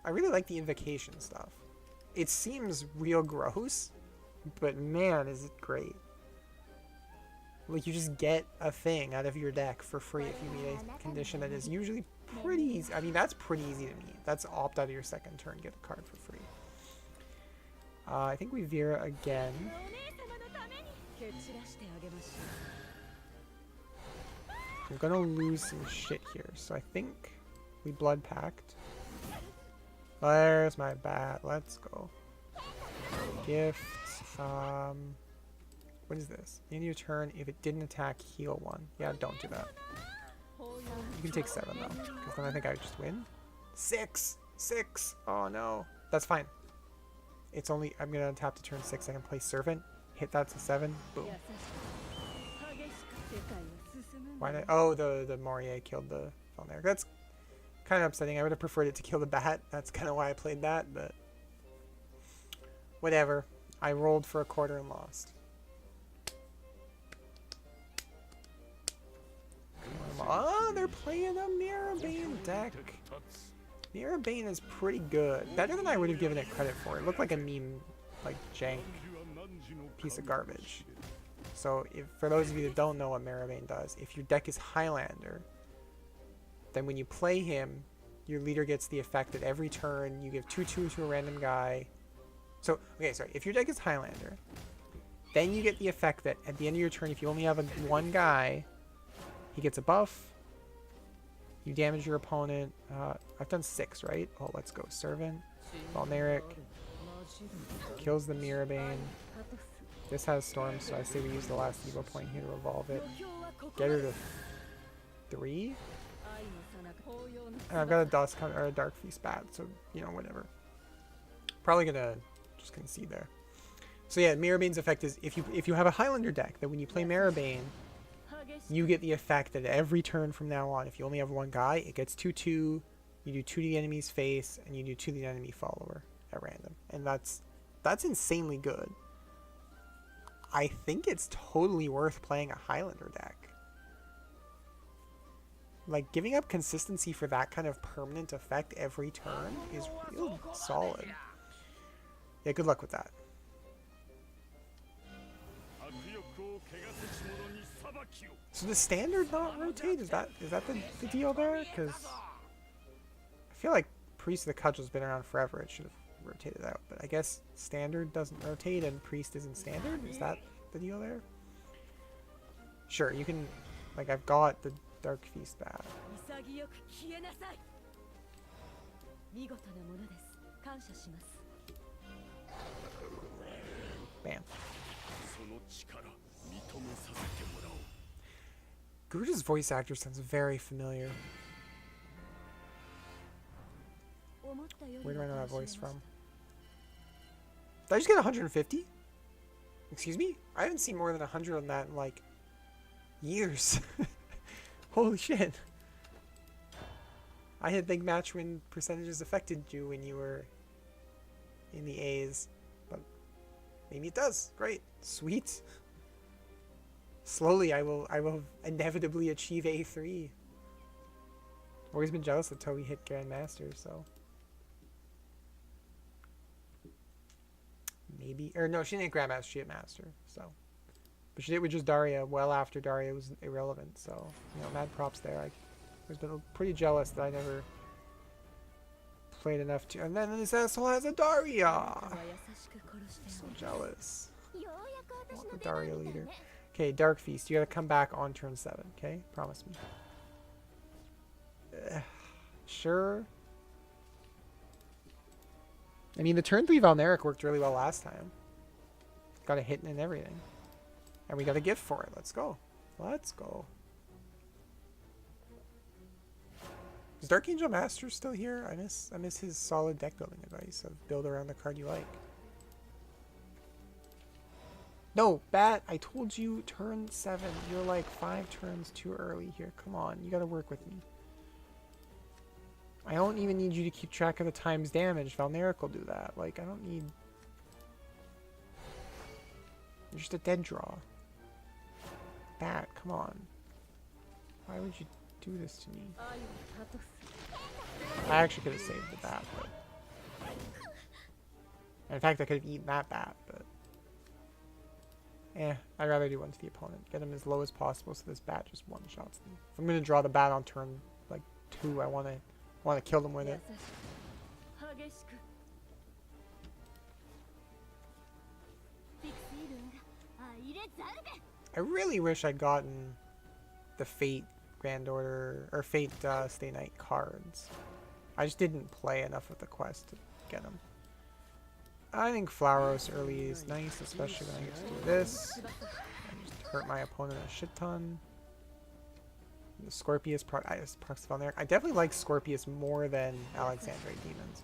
I really like the invocation stuff. It seems real gross, but man, is it great. Like, you just get a thing out of your deck for free if you meet a condition that is usually pretty easy. I mean, that's pretty easy to meet. That's opt out of your second turn, get a card for free. I think we Vera again. I'm gonna lose some shit here, so I think we blood pact. There's my bat. Let's go. Gift. What is this? In your turn, if it didn't attack, heal 1. Yeah, don't do that. You can take 7 though, because then I think I would just win. 6! 6! Oh no. That's fine. It's only, I'm gonna tap to turn 6. I can play Servant. Hit that to 7. Boom. Why did oh, the Morier killed the Falner. That's kind of upsetting. I would have preferred it to kill the bat. That's kind of why I played that, but whatever. I rolled for a quarter and lost. Oh, they're playing a Mirabane deck. Mirabane is pretty good. Better than I would have given it credit for. It looked like a meme, like jank piece of garbage. So, for those of you that don't know what Mirabane does, if your deck is Highlander, then when you play him, your leader gets the effect that every turn you give 2/2 to a random guy. So, okay, sorry. If your deck is Highlander, then you get the effect that at the end of your turn, if you only have one guy, he gets a buff. You damage your opponent. I've done 6, right? Oh, let's go. Servant. Valneric. Kills the Mirabane. This has Storm, so I say we use the last Evo point here to evolve it. Get her to 3. And I've got a Dusk Hunter or a Dark Feast Bat, so you know, whatever. Probably gonna just concede there. So yeah, Mirabane's effect is if you have a Highlander deck, that when you play Mirabane, you get the effect that every turn from now on, if you only have one guy, it gets 2/2. You do 2 to the enemy's face, and you do 2 to the enemy follower at random, and that's insanely good. I think it's totally worth playing a Highlander deck. Like, giving up consistency for that kind of permanent effect every turn is real solid. Yeah, good luck with that. So does Standard not rotate? Is that the deal there? Because I feel like Priest of the Cudgel's been around forever. It should have rotated out. But I guess Standard doesn't rotate and Priest isn't Standard? Is that the deal there? Sure, you can... Like, I've got the Dark Feast Bat. Bam. Garuda's voice actor sounds very familiar. Where do I know that voice from? Did I just get 150? Excuse me? I haven't seen more than 100 on that in like years. Holy shit. I didn't think match win percentages affected you when you were in the A's, but maybe it does. Great. Sweet. Slowly I will inevitably achieve A3. Always been jealous that Toby hit Grandmaster, so maybe, or no, she didn't hit Grandmaster, she hit Master, so. But she did with just Daria well after Daria was irrelevant, so, you know, mad props there. I was been pretty jealous that I never played enough to, and then this asshole has a Daria! I'm so jealous. Want the Dario leader. Okay, Dark Feast. You gotta come back on turn 7, okay? Promise me. Sure. I mean, the turn 3 Valneric worked really well last time. Got a hit and everything. And we got a gift for it. Let's go. Let's go. Is Dark Angel Master still here? I miss his solid deck building advice of build around the card you like. No, Bat, I told you turn 7. You're like 5 turns too early here. Come on, you gotta work with me. I don't even need you to keep track of the times damage. Valneric will do that. Like, I don't need... You're just a dead draw. Bat, come on. Why would you do this to me? I actually could have saved the bat, but... In fact, I could have eaten that bat, but... I'd rather do one to the opponent. Get him as low as possible so this bat just one-shots them. If I'm going to draw the bat on turn, like, 2, I want to kill them with it. I really wish I'd gotten the Fate Grand Order, or Fate Stay Night cards. I just didn't play enough of the quest to get them. I think Flowers early is nice, especially when I get to do this. And just hurt my opponent a shit ton. The Scorpius procs Valneric. I definitely like Scorpius more than Alexandrite Demons.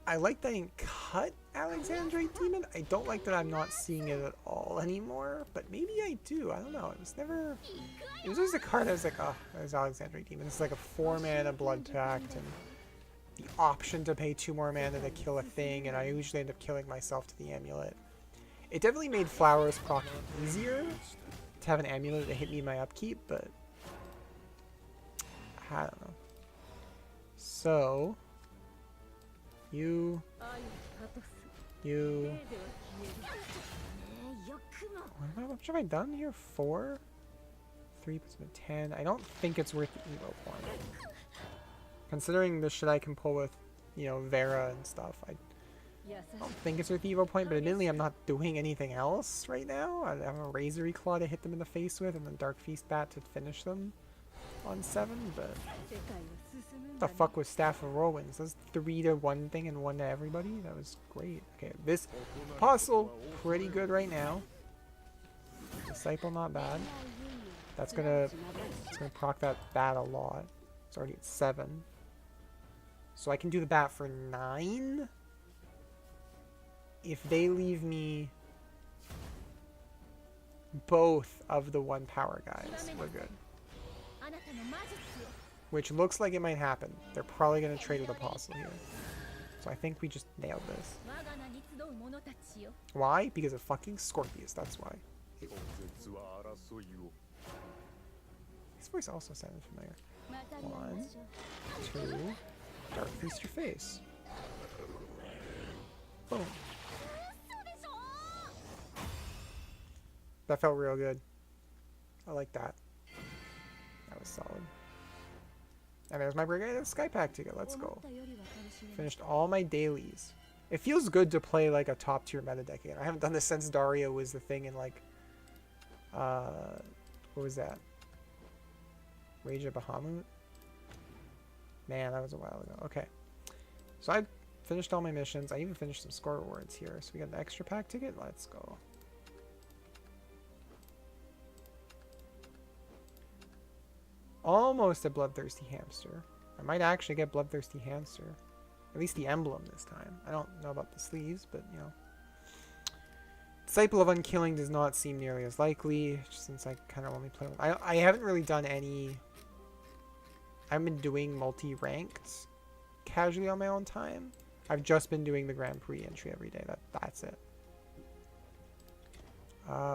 I like that I didn't cut Alexandrite Demon. I don't like that I'm not seeing it at all anymore, but maybe I do. I don't know. It was never... It was always a card I was like, oh, there's Alexandrite Demon. It's like a 4-mana Blood Pact, and the option to pay 2 more mana to kill a thing, and I usually end up killing myself to the amulet. It definitely made Flowers proc easier to have an amulet to hit me in my upkeep, but I don't know. So... You... How much have I done here? 4? 3 puts me 10. I don't think it's worth the Evo point. Considering the shit I can pull with, you know, Vera and stuff, I don't think it's worth the Evo point, but admittedly I'm not doing anything else right now. I have a Razor Claw to hit them in the face with, and then Dark Feast Bat to finish them on 7, but... What the fuck was Staff of Whirlwinds? That's 3 to 1 thing and 1 to everybody? That was great. Okay, this Apostle, pretty good right now. Disciple, not bad. It's gonna proc that bat a lot. It's already at 7. So I can do the bat for 9? If they leave me both of the 1 power guys, we're good. Which looks like it might happen. They're probably going to trade with Apostle here. So I think we just nailed this. Why? Because of fucking Scorpius, that's why. His voice also sounded familiar. 1, 2, Dark Feast your face. Boom. That felt real good. I like that. That was solid. And there's my Brigade of Sky Pack ticket. Let's go. Finished all my dailies. It feels good to play like a top tier meta deck again. I haven't done this since Dario was the thing in like... what was that? Rage of Bahamut? Man, that was a while ago. Okay. So I finished all my missions. I even finished some score rewards here. So we got an extra pack ticket. Let's go. Almost a Bloodthirsty Hamster. I might actually get Bloodthirsty Hamster. At least the emblem this time. I don't know about the sleeves, but you know. Disciple of Unkilling does not seem nearly as likely, just since I kind of only play... I haven't really done any... I haven't been doing multi-ranked casually on my own time. I've just been doing the Grand Prix entry every day. That's it.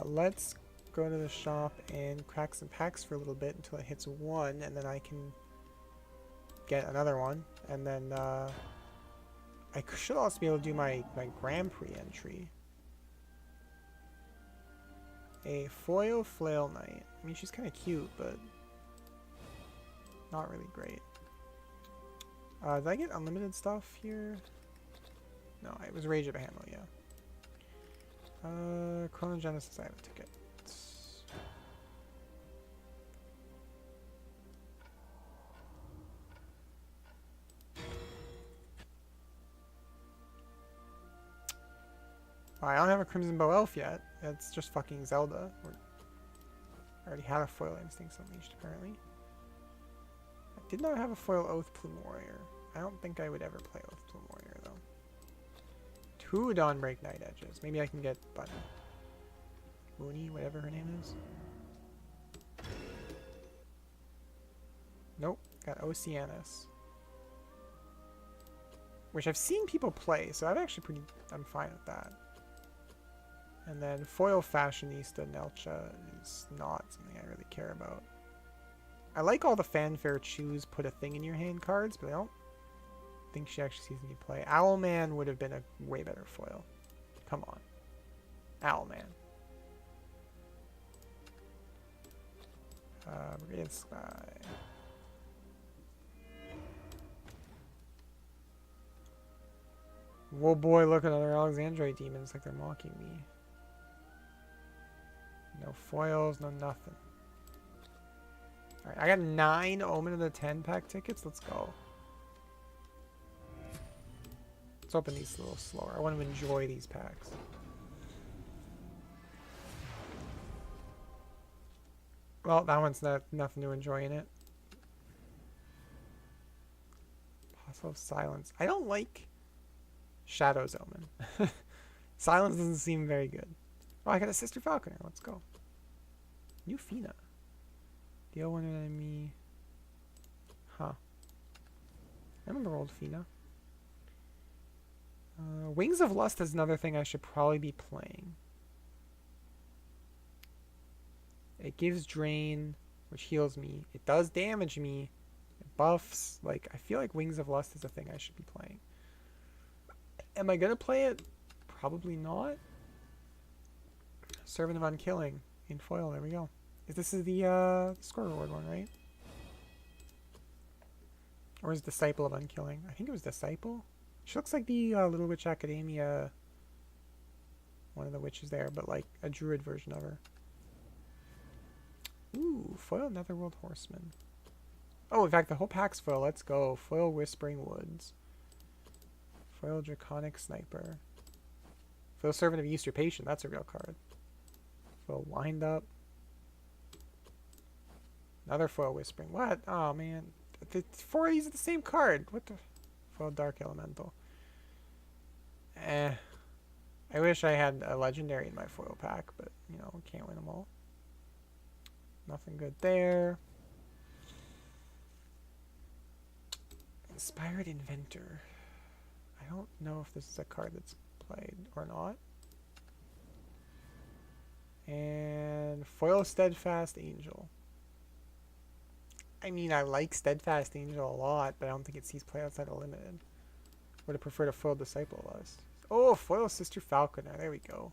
Let's go to the shop and crack some packs for a little bit until it hits 1, and then I can get another one. And then I should also be able to do my Grand Prix entry. A foil Flail Knight. I mean, she's kind of cute, but not really great. Did I get unlimited stuff here? No, it was Rage of Bahamut, yeah. Chronogenesis, I have a ticket. I don't have a Crimson Bow Elf yet. That's just fucking Zelda. I already had a foil Instincts Unleashed, apparently. I did not have a foil Oath Plume Warrior. I don't think I would ever play Oath Plume Warrior, though. 2 Dawnbreak Night Edges. Maybe I can get Bunny. Mooney, whatever her name is. Nope. Got Oceanus. Which I've seen people play, so I'm fine with that. And then foil Fashionista Nelcha is not something I really care about. I like all the fanfare choose put a thing in your hand cards, but I don't think she actually sees any play. Owlman would have been a way better foil. Come on. Owlman. Radiant Sky. Whoa boy, look at other Alexandrite demons like they're mocking me. No foils, no nothing. Alright, I got 9 Omen of the 10 pack tickets. Let's go. Let's open these a little slower. I want to enjoy these packs. Well, that one's nothing to enjoy in it. Apostle of Silence. I don't like Shadow's Omen. Silence doesn't seem very good. Oh, I got a Sister Falconer. Let's go. New Fina. Deal one enemy. Huh. I remember old Fina. Wings of Lust is another thing I should probably be playing. It gives Drain, which heals me. It does damage me. It buffs. Like, I feel like Wings of Lust is a thing I should be playing. Am I going to play it? Probably not. Servant of Unkilling in foil. There we go. This is the score reward one, right? Or is Disciple of Unkilling? I think it was Disciple. She looks like the Little Witch Academia, one of the witches there, but like a druid version of her. Ooh, foil Netherworld Horseman. Oh, in fact, the whole pack's foil. Let's go. Foil Whispering Woods. Foil Draconic Sniper. Foil Servant of Usurpation. That's a real card. Foil Wind Up. Another foil Whispering. What? Oh, man. 4 of these are the same card. What the? Foil Dark Elemental. I wish I had a legendary in my foil pack, but, you know, can't win them all. Nothing good there. Inspired Inventor. I don't know if this is a card that's played or not. And foil Steadfast Angel. I mean, I like Steadfast Angel a lot, but I don't think it sees play outside of Limited. Would have preferred a foil Disciple Lust. Oh, foil Sister Falconer. There we go.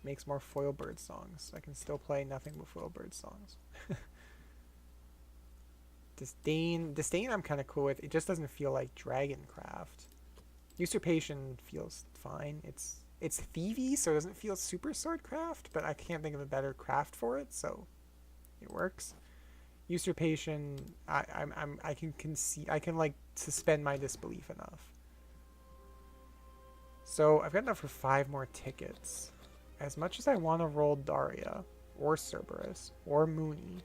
Makes more foil bird songs. I can still play nothing but foil bird songs. Disdain I'm kind of cool with. It just doesn't feel like Dragoncraft. Usurpation feels fine. It's thievy, so it doesn't feel super swordcraft, but I can't think of a better craft for it, so it works. Usurpation, I can like suspend my disbelief enough. So I've got enough for 5 more tickets. As much as I want to roll Daria, or Cerberus, or Mooney.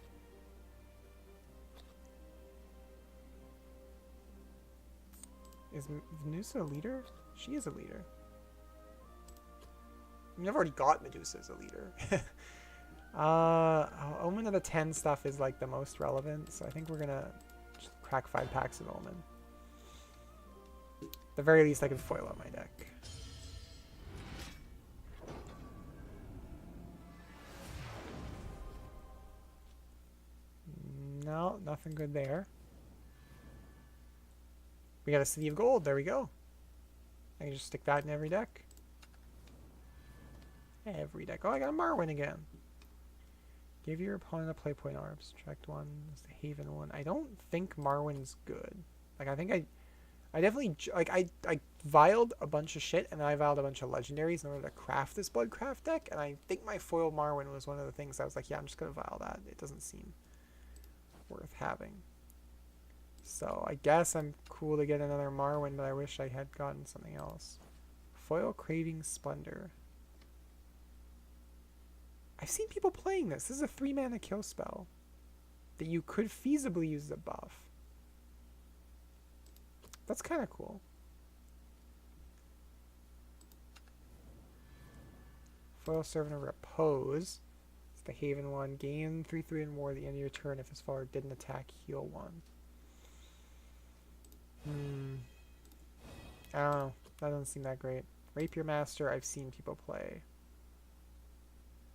Is Medusa a leader? She is a leader. I mean, I've already got Medusa as a leader. Omen of the 10 stuff is like the most relevant, so I think we're gonna just crack 5 packs of Omen. At the very least, I can foil out my deck. No, nothing good there. We got a City of Gold. There we go. I can just stick that in every deck. Every deck. Oh, I got a Marwyn again. Give your opponent a play point arb. Subtract 1. That's the Haven one. I don't think Marwyn's good. Like, I think I definitely, like, I vialed a bunch of shit, and then I vialed a bunch of legendaries in order to craft this Bloodcraft deck, and I think my foil Marwyn was one of the things I was like, yeah, I'm just going to vial that. It doesn't seem worth having. So I guess I'm cool to get another Marwyn, but I wish I had gotten something else. Foil Craving Splendor. I've seen people playing this. This is a 3-mana kill spell that you could feasibly use as a buff. That's kind of cool. Foil Servant of Repose. It's the Haven one. Gain 3/3 and more at the end of your turn if his follower didn't attack, heal 1. I don't know. That doesn't seem that great. Rapier Master, I've seen people play.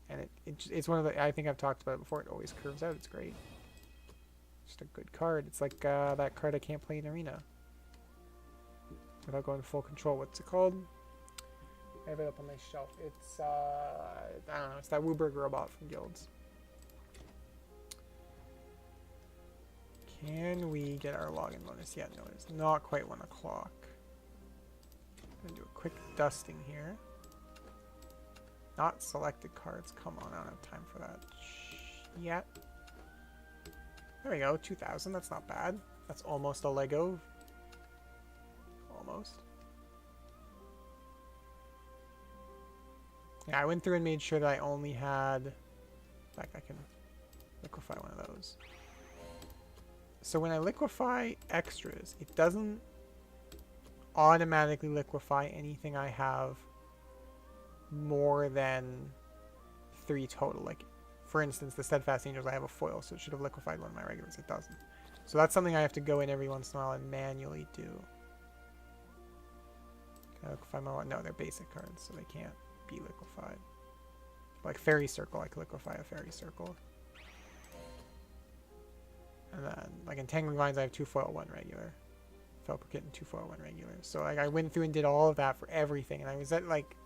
And it's one of the, I think I've talked about it before, it always curves out. It's great. Just a good card. It's like that card I can't play in Arena without going full control. What's it called? I have it up on my shelf. It's, I don't know. It's that Wooburg robot from Guilds. Can we get our login bonus yet? No, it's not quite 1 o'clock. I'm going to do a quick dusting here. Not selected cards. Come on, I don't have time for that yet. There we go, 2,000. That's not bad. That's almost a Lego. Almost. Yeah, I went through and made sure that I only had... In fact, I can liquefy one of those. So when I liquefy extras, it doesn't automatically liquefy anything I have more than 3 total. Like, for instance, the Steadfast Angels, I have a foil, so it should have liquefied one of my regulars. It doesn't. So that's something I have to go in every once in a while and manually do. Can I liquefy my one? No, they're basic cards, so they can't be liquefied. Like Fairy Circle, I can liquefy a Fairy Circle. And then, like Entangling Vines, I have 2 foil, 1 regular. Felpukit and 2 foil, 1 regular. So like I went through and did all of that for everything, and I was at like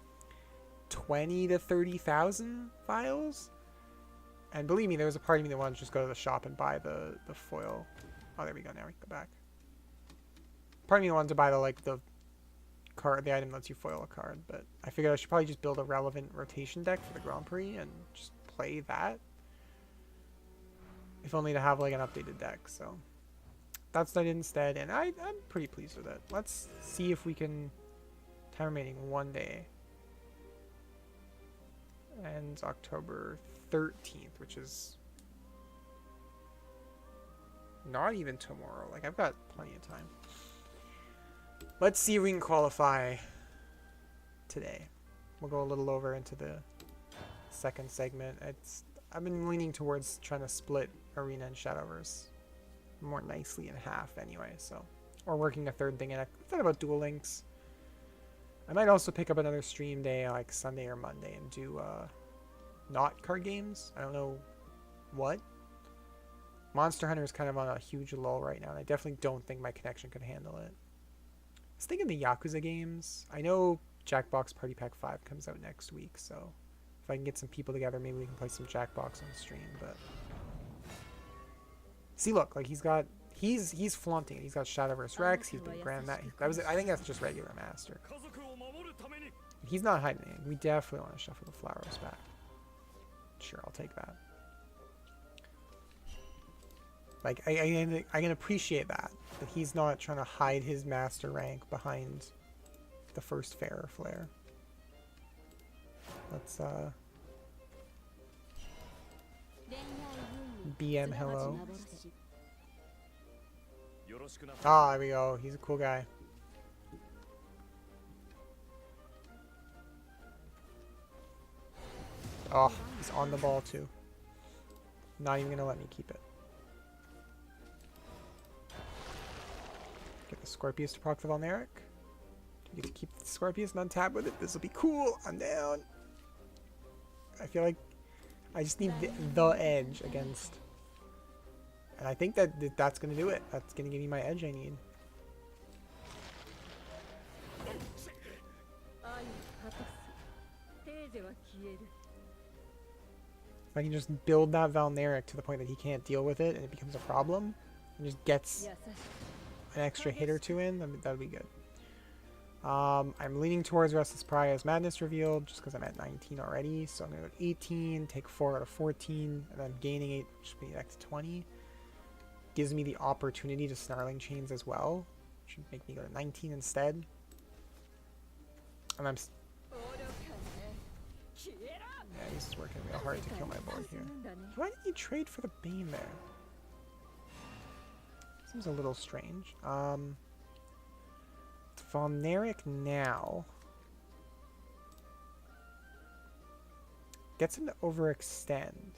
20 to 30,000 files. And believe me, there was a part of me that wanted to just go to the shop and buy the foil. Oh, there we go. Now we can go back. Part of me wanted to buy the card, the item that lets you foil a card, but I figured I should probably just build a relevant rotation deck for the Grand Prix and just play that. If only to have like an updated deck. So that's what I did instead, and I'm pretty pleased with it. Let's see if we can. Time remaining 1 day. Ends October 13th, which is not even tomorrow. Like, I've got plenty of time. Let's see if we can qualify today. We'll go a little over into the second segment. I've been leaning towards trying to split Arena and Shadowverse more nicely in half anyway, so. Or working a third thing in. I thought about Duel Links. I might also pick up another stream day like Sunday or Monday and do not card games. I don't know what. Monster Hunter is kind of on a huge lull right now, and I definitely don't think my connection could handle it. I was thinking the Yakuza games. I know Jackbox Party Pack 5 comes out next week, so if I can get some people together, maybe we can play some Jackbox on stream. But see, look, like he's flaunting it. He's got Shadowverse Rex. He's been grand that. I think that's just regular Master. He's not hiding it. We definitely want to shuffle the Flowers back. Sure, I'll take that. Like, I can appreciate that he's not trying to hide his Master rank behind the first Fair Flare. Let's, BM hello. Ah, there we go. He's a cool guy. Oh, he's on the ball too. Not even gonna let me keep it. Get the Scorpius to proc the Valneric. You get to keep the Scorpius and untap with it. This will be cool. I'm down. I feel like I just need the edge against. And I think that's gonna do it. That's gonna give me my edge I need. If I can just build that Valneric to the point that he can't deal with it and it becomes a problem, and just gets an extra hit or two in, that would be good. I'm leaning towards Restless Prior's Madness revealed just because I'm at 19 already. So I'm going to go to 18, take 4 out of 14, and then gaining 8, which should be next to 20. Gives me the opportunity to Snarling Chains as well. Should make me go to 19 instead. And I'm... Yeah, he's just working real hard to kill my board here. Why did he trade for the Bane there? Seems a little strange. Valneric now. Gets him to overextend.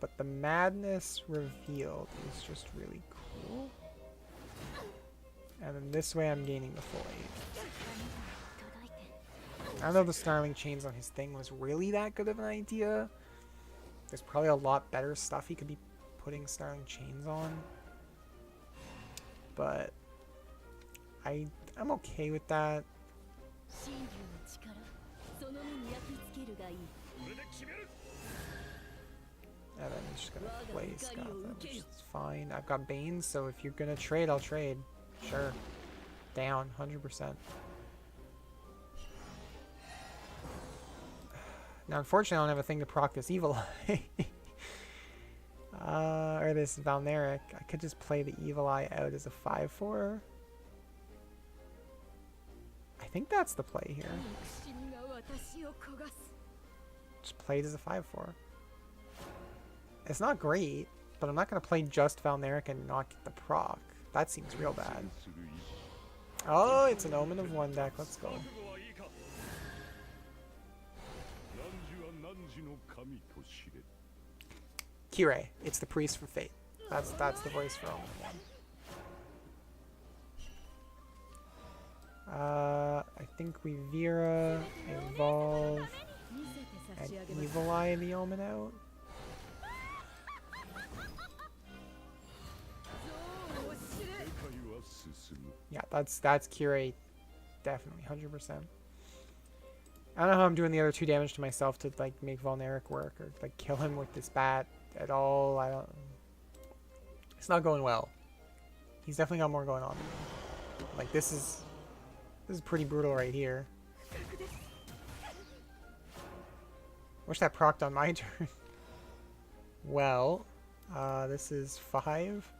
But the Madness revealed is just really cool. And then this way I'm gaining the full 8. I don't know if the Snarling Chains on his thing was really that good of an idea. There's probably a lot better stuff he could be putting Snarling Chains on. But I'm okay with that. And then he's just gonna play Scotland, which is fine. I've got Banes, so if you're gonna trade, I'll trade. Sure. Down, 100%. Now, unfortunately, I don't have a thing to proc this Evil Eye. Or this Valneric. I could just play the Evil Eye out as a 5/4. I think that's the play here. Just play it as a 5/4. It's not great, but I'm not going to play just Valneric and not get the proc. That seems real bad. Oh, it's an Omen of 1 deck. Let's go. Kirei. It's the priest from Fate. That's the voice for Omen of 1. I think we Vera, Evolve, and Evil Eye the Omen out. Yeah, that's Kirei, definitely 100%. I don't know how I'm doing the other 2 damage to myself to like make Valneric work or like kill him with this bat at all. I don't. It's not going well. He's definitely got more going on than me. Like this is pretty brutal right here. Wish that procced on my turn. Well, this is 5.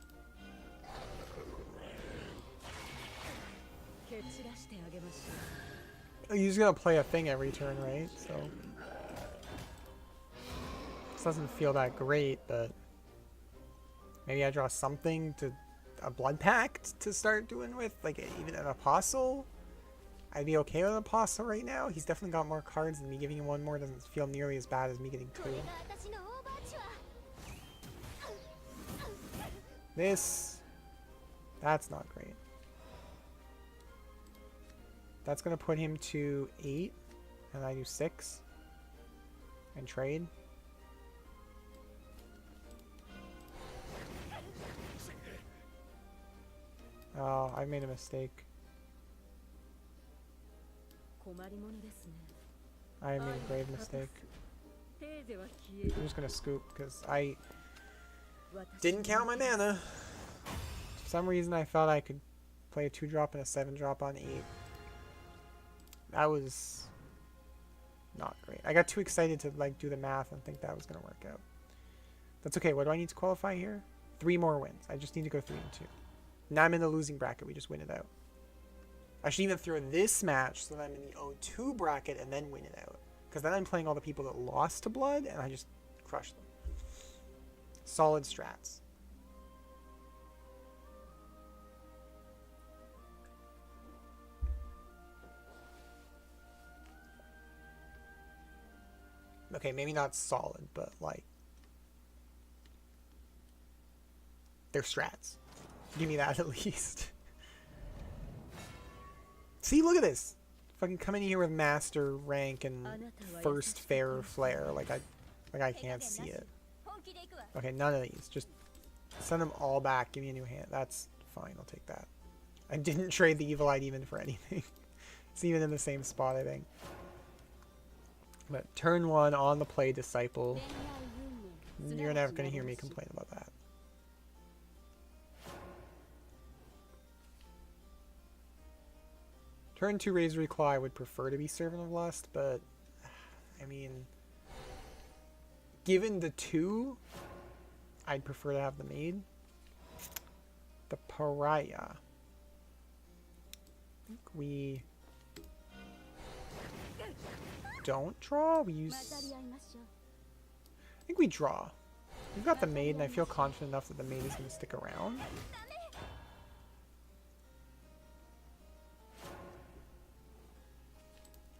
He's gonna play a thing every turn, right? So this doesn't feel that great, but maybe I draw something to a Blood Pact to start doing with, like even an Apostle. I'd be okay with an Apostle right now. He's definitely got more cards, and me giving him 1 more doesn't feel nearly as bad as me getting 2. That's not great. That's going to put him to 8, and I do 6, and trade. Oh, I made a mistake. I made a grave mistake. I'm just going to scoop, because I didn't count my mana. For some reason, I thought I could play a 2-drop and a 7-drop on 8. That was not great. I got too excited to like do the math and think that was going to work out. That's okay. What do I need to qualify here? 3 more wins. I just need to go 3-2. Now I'm in the losing bracket. We just win it out. I should even throw this match so that I'm in the 0-2 bracket and then win it out. Because then I'm playing all the people that lost to Blood and I just crush them. Solid strats. Okay, maybe not solid, but like they're strats. Give me that at least. See, look at this. Fucking come in here with master rank and first fair flare. Like I can't see it. Okay, none of these. Just send them all back. Give me a new hand. That's fine. I'll take that. I didn't trade the Evil Eye Demon for anything. It's even in the same spot, I think. But turn 1 on the play Disciple. You're never going to hear me complain about that. Turn 2 Razor Claw, I would prefer to be Servant of Lust, but I mean, given the 2, I'd prefer to have the Maid. The Pariah. I think we don't draw. We use. I think we draw. We've got the Maid, and I feel confident enough that the Maid is going to stick around.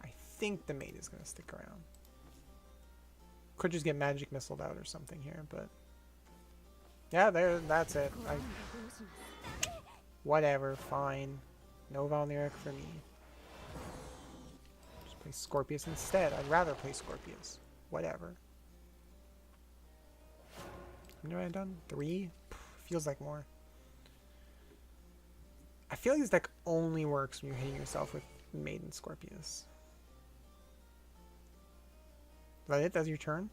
I think the Maid is going to stick around. Could just get Magic Missiled out or something here, but yeah, that's it. Whatever, fine. No Valnyric for me. Just play Scorpius instead. I'd rather play Scorpius. Whatever. How many have I done? 3? Feels like more. I feel like this deck only works when you're hitting yourself with Maiden Scorpius. Is that it? That's your turn?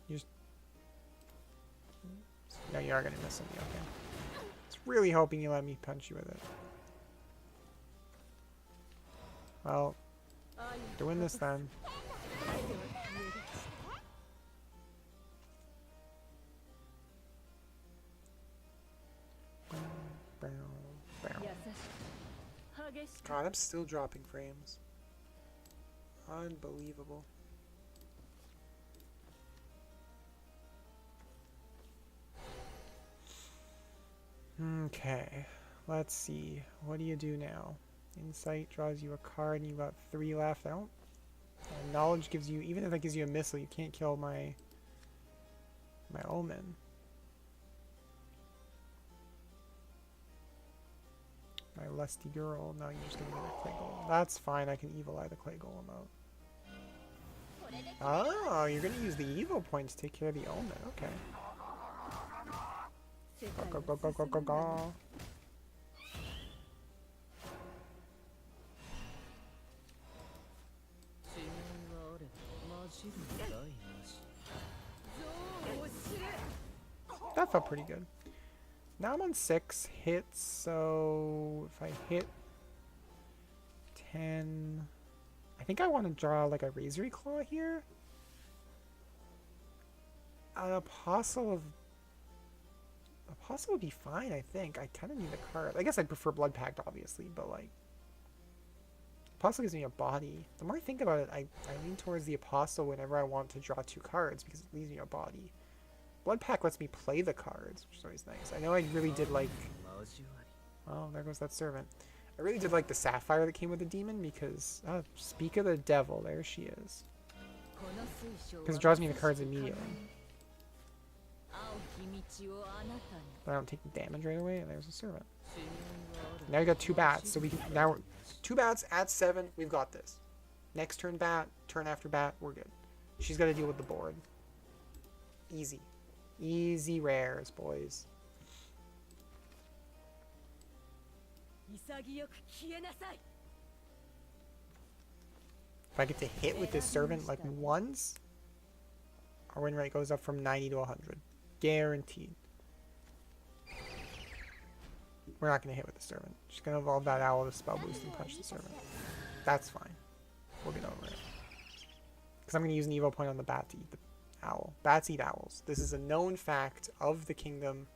You just... No, you are going to miss me. Okay. I was really hoping you let me punch you with it. Well, doing this then. God, I'm still dropping frames. Unbelievable. Okay, let's see. What do you do now? Insight draws you a card and you got 3 left. I don't... Knowledge gives you... Even if that gives you a missile, you can't kill my Omen. My lusty girl. No, you're just gonna get a Clay Golem. That's fine, I can Evil Eye the Clay Golem out. Oh, you're gonna use the Evil point to take care of the Omen. Okay. Go, go, go, go, go, go. That felt pretty good. Now I'm on 6 hits, so if I hit 10... I think I want to draw like a Razor Claw here. An Apostle would be fine, I think. I kind of need a card. I guess I'd prefer Blood Pact, obviously, but like... Apostle gives me a body. The more I think about it, I lean towards the Apostle whenever I want to draw 2 cards, because it leaves me a body. Blood Pact lets me play the cards, which is always nice. I know I really did like... Oh, there goes that servant. I really did like the Sapphire that came with the demon, because... speak of the devil, there she is. Because it draws me the cards immediately. But I don't take the damage right away, and there's a servant. Now we got 2 bats, so we can... Now we're... 2 bats at 7, we've got this. Next turn bat, turn after bat, we're good. She's got to deal with the board. Easy. Easy rares, boys. If I get to hit with this servant like once, our win rate goes up from 90 to 100. Guaranteed. We're not going to hit with the servant. Just going to evolve that owl to spell boost and punch the servant. That's fine. We'll get over it. Because I'm going to use an evil point on the bat to eat the owl. Bats eat owls. This is a known fact of the kingdom.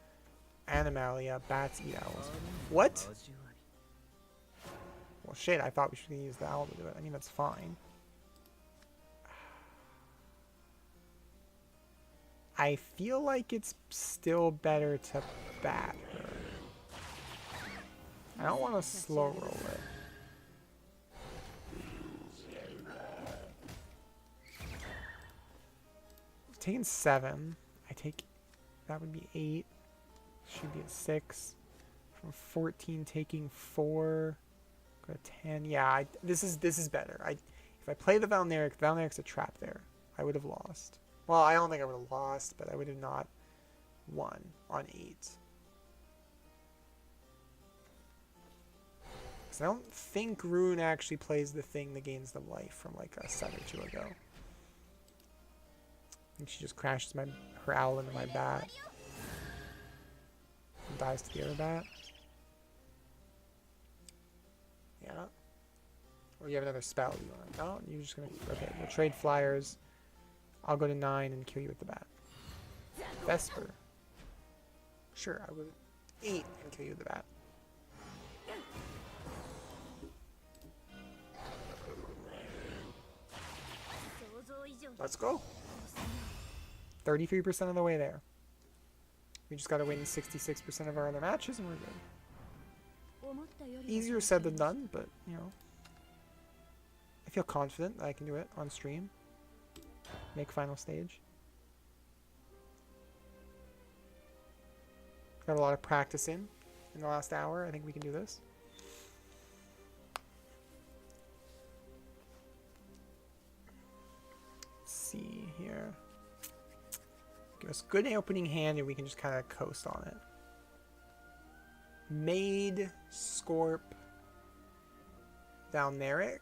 Animalia. Bats eat owls. What? Well, shit. I thought we should use the owl to do it. I mean, that's fine. I feel like it's still better to bat her. I don't want to slow roll it. Taking 7. I take... That would be 8. Should be at 6. From 14 taking 4. Go to 10. Yeah, this is better. If I play the Valnyric's a trap there. I would have lost. Well, I don't think I would have lost, but I would have not won on 8. Because I don't think Rune actually plays the thing that gains them life from like a set or 2 ago. I think she just crashes her owl into my bat. And dies to the other bat. Yeah. Or you have another spell you want? No, you're just gonna... Okay, we'll trade flyers. I'll go to 9 and kill you with the bat. Vesper. Sure, I'll go to 8 and kill you with the bat. Let's go. 33% of the way there. We just gotta win 66% of our other matches and we're good. Easier said than done, but, you know. I feel confident that I can do it on stream. Make final stage. Got a lot of practice in the last hour. I think we can do this. Let's see here. Give us a good opening hand and we can just kind of coast on it. Maid, Scorp, Valneric,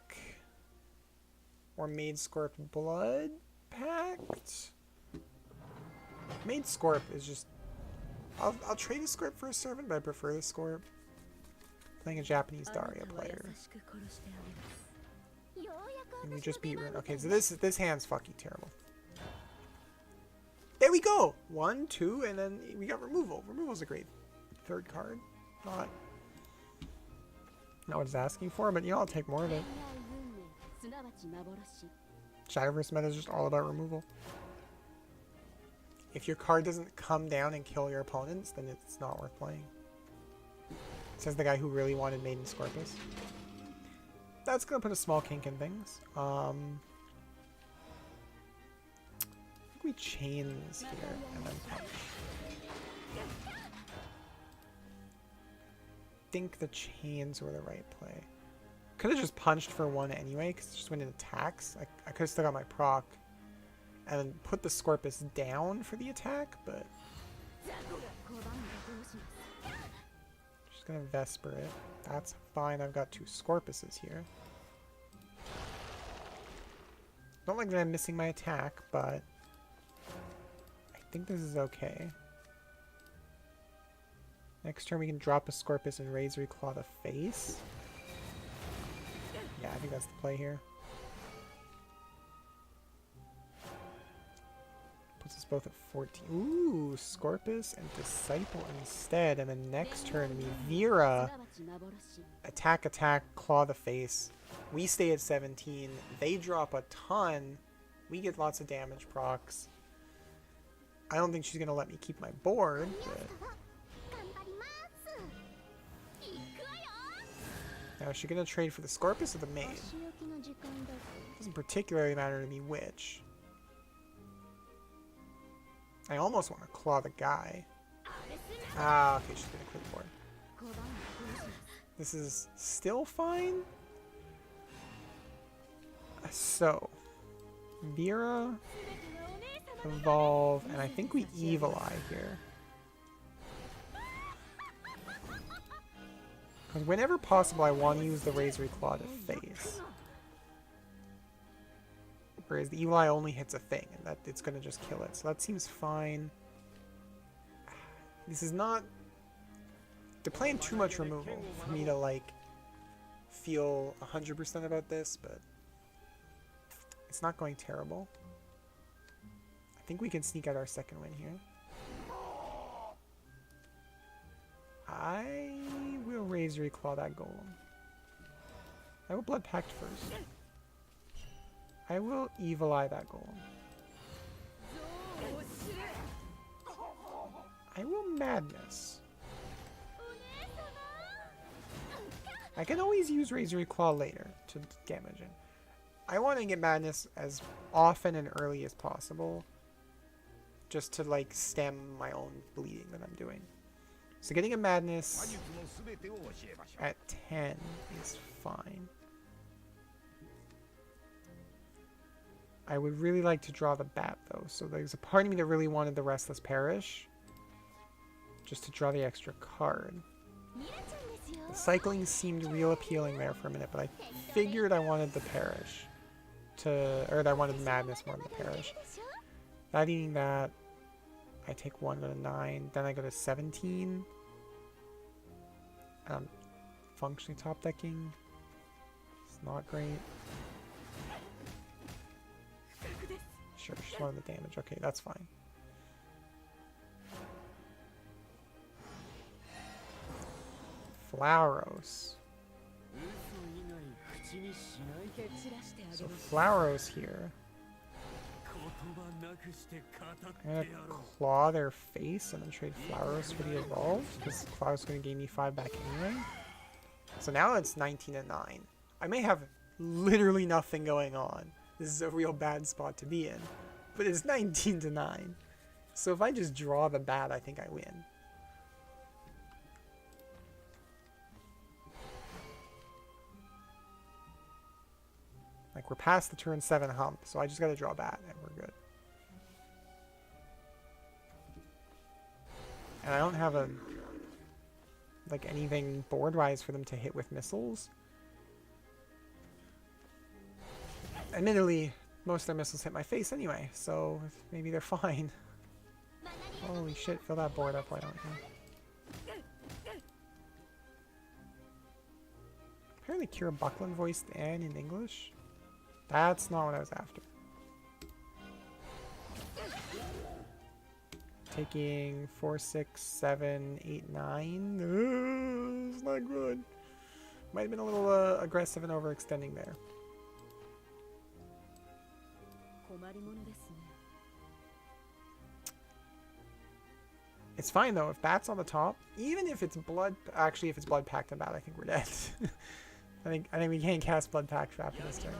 or Maid, Scorp, Blood Pact? Maid Scorp is just... I'll trade a Scorp for a Servant, but I prefer the Scorp. Playing a Japanese Daria player. And we just beat Rune. Okay, so this hand's fucking terrible. There we go! 1, 2, and then we got Removal. Removal's a great third card. Not what it's asking for, but you know, I'll take more of it. Shadowverse meta is just all about removal. If your card doesn't come down and kill your opponents, then it's not worth playing. Says the guy who really wanted Maiden Scorpus. That's gonna put a small kink in things. I think we chains here and then punch. I think the chains were the right play. Could have just punched for 1 anyway, because just when it attacks, I could have still got my proc and then put the Scorpus down for the attack, but just gonna Vesper it. That's fine. I've got 2 Scorpuses here. Don't like that I'm missing my attack, but I think this is okay. Next turn we can drop a Scorpus and Razor Claw the face. Yeah, I think that's the play here. Puts us both at 14. Ooh, Scorpus and Disciple instead. And then next turn we Vera. Attack, attack, claw the face. We stay at 17. They drop a ton. We get lots of damage procs. I don't think she's going to let me keep my board, but... Now, is she going to trade for the Scorpus or the Maid? Doesn't particularly matter to me which. I almost want to claw the guy. Ah, okay, she's going to clear the board. This is still fine. So, Vera, Evolve, and I think we Evil Eye here. Because whenever possible, I want to use the Razor Claw to face. Whereas the Evil Eye only hits a thing, and that it's going to just kill it. So that seems fine. This is not... They're playing too much removal for me to, like, feel 100% about this, but it's not going terrible. I think we can sneak out our second win here. I will Razor Claw that Golem. I will Blood Pact first. I will Evil Eye that Golem. I will Madness. I can always use Razor Claw later to damage it. I want to get Madness as often and early as possible, just to like stem my own bleeding that I'm doing. So getting a Madness at 10 is fine. I would really like to draw the bat though, so there's a part of me that really wanted the Restless Parish, just to draw the extra card. The cycling seemed real appealing there for a minute, but I figured I wanted the Parish or I wanted Madness more than the Parish. Not eating that, I take 1, go to 9, then I go to 17. Functionally top decking It's not great. Sure, just wanted the damage. Okay, that's fine. Flowros. So Flowros here. I'm gonna claw their face and then trade Flowros for the evolved, because Flowros is gonna gain me 5 back anyway. So now it's 19-9. I may have literally nothing going on. This is a real bad spot to be in. But it's 19-9. So if I just draw the bat, I think I win. Like, we're past the turn 7 hump, so I just gotta draw bat and we're good. And I don't have a like anything board-wise for them to hit with missiles. Admittedly, most of their missiles hit my face anyway, so maybe they're fine. Holy shit, fill that board up, why don't you? Apparently Kira Buckland voiced Anne in English. That's not what I was after. Taking 4, 6, 7, 8, 9. It's not good. Might have been a little aggressive and overextending there. It's fine though, if Bat's on the top, even if it's blood, actually if it's blood pact and Bat, I think we're dead. I think we can't cast blood pact after this turn.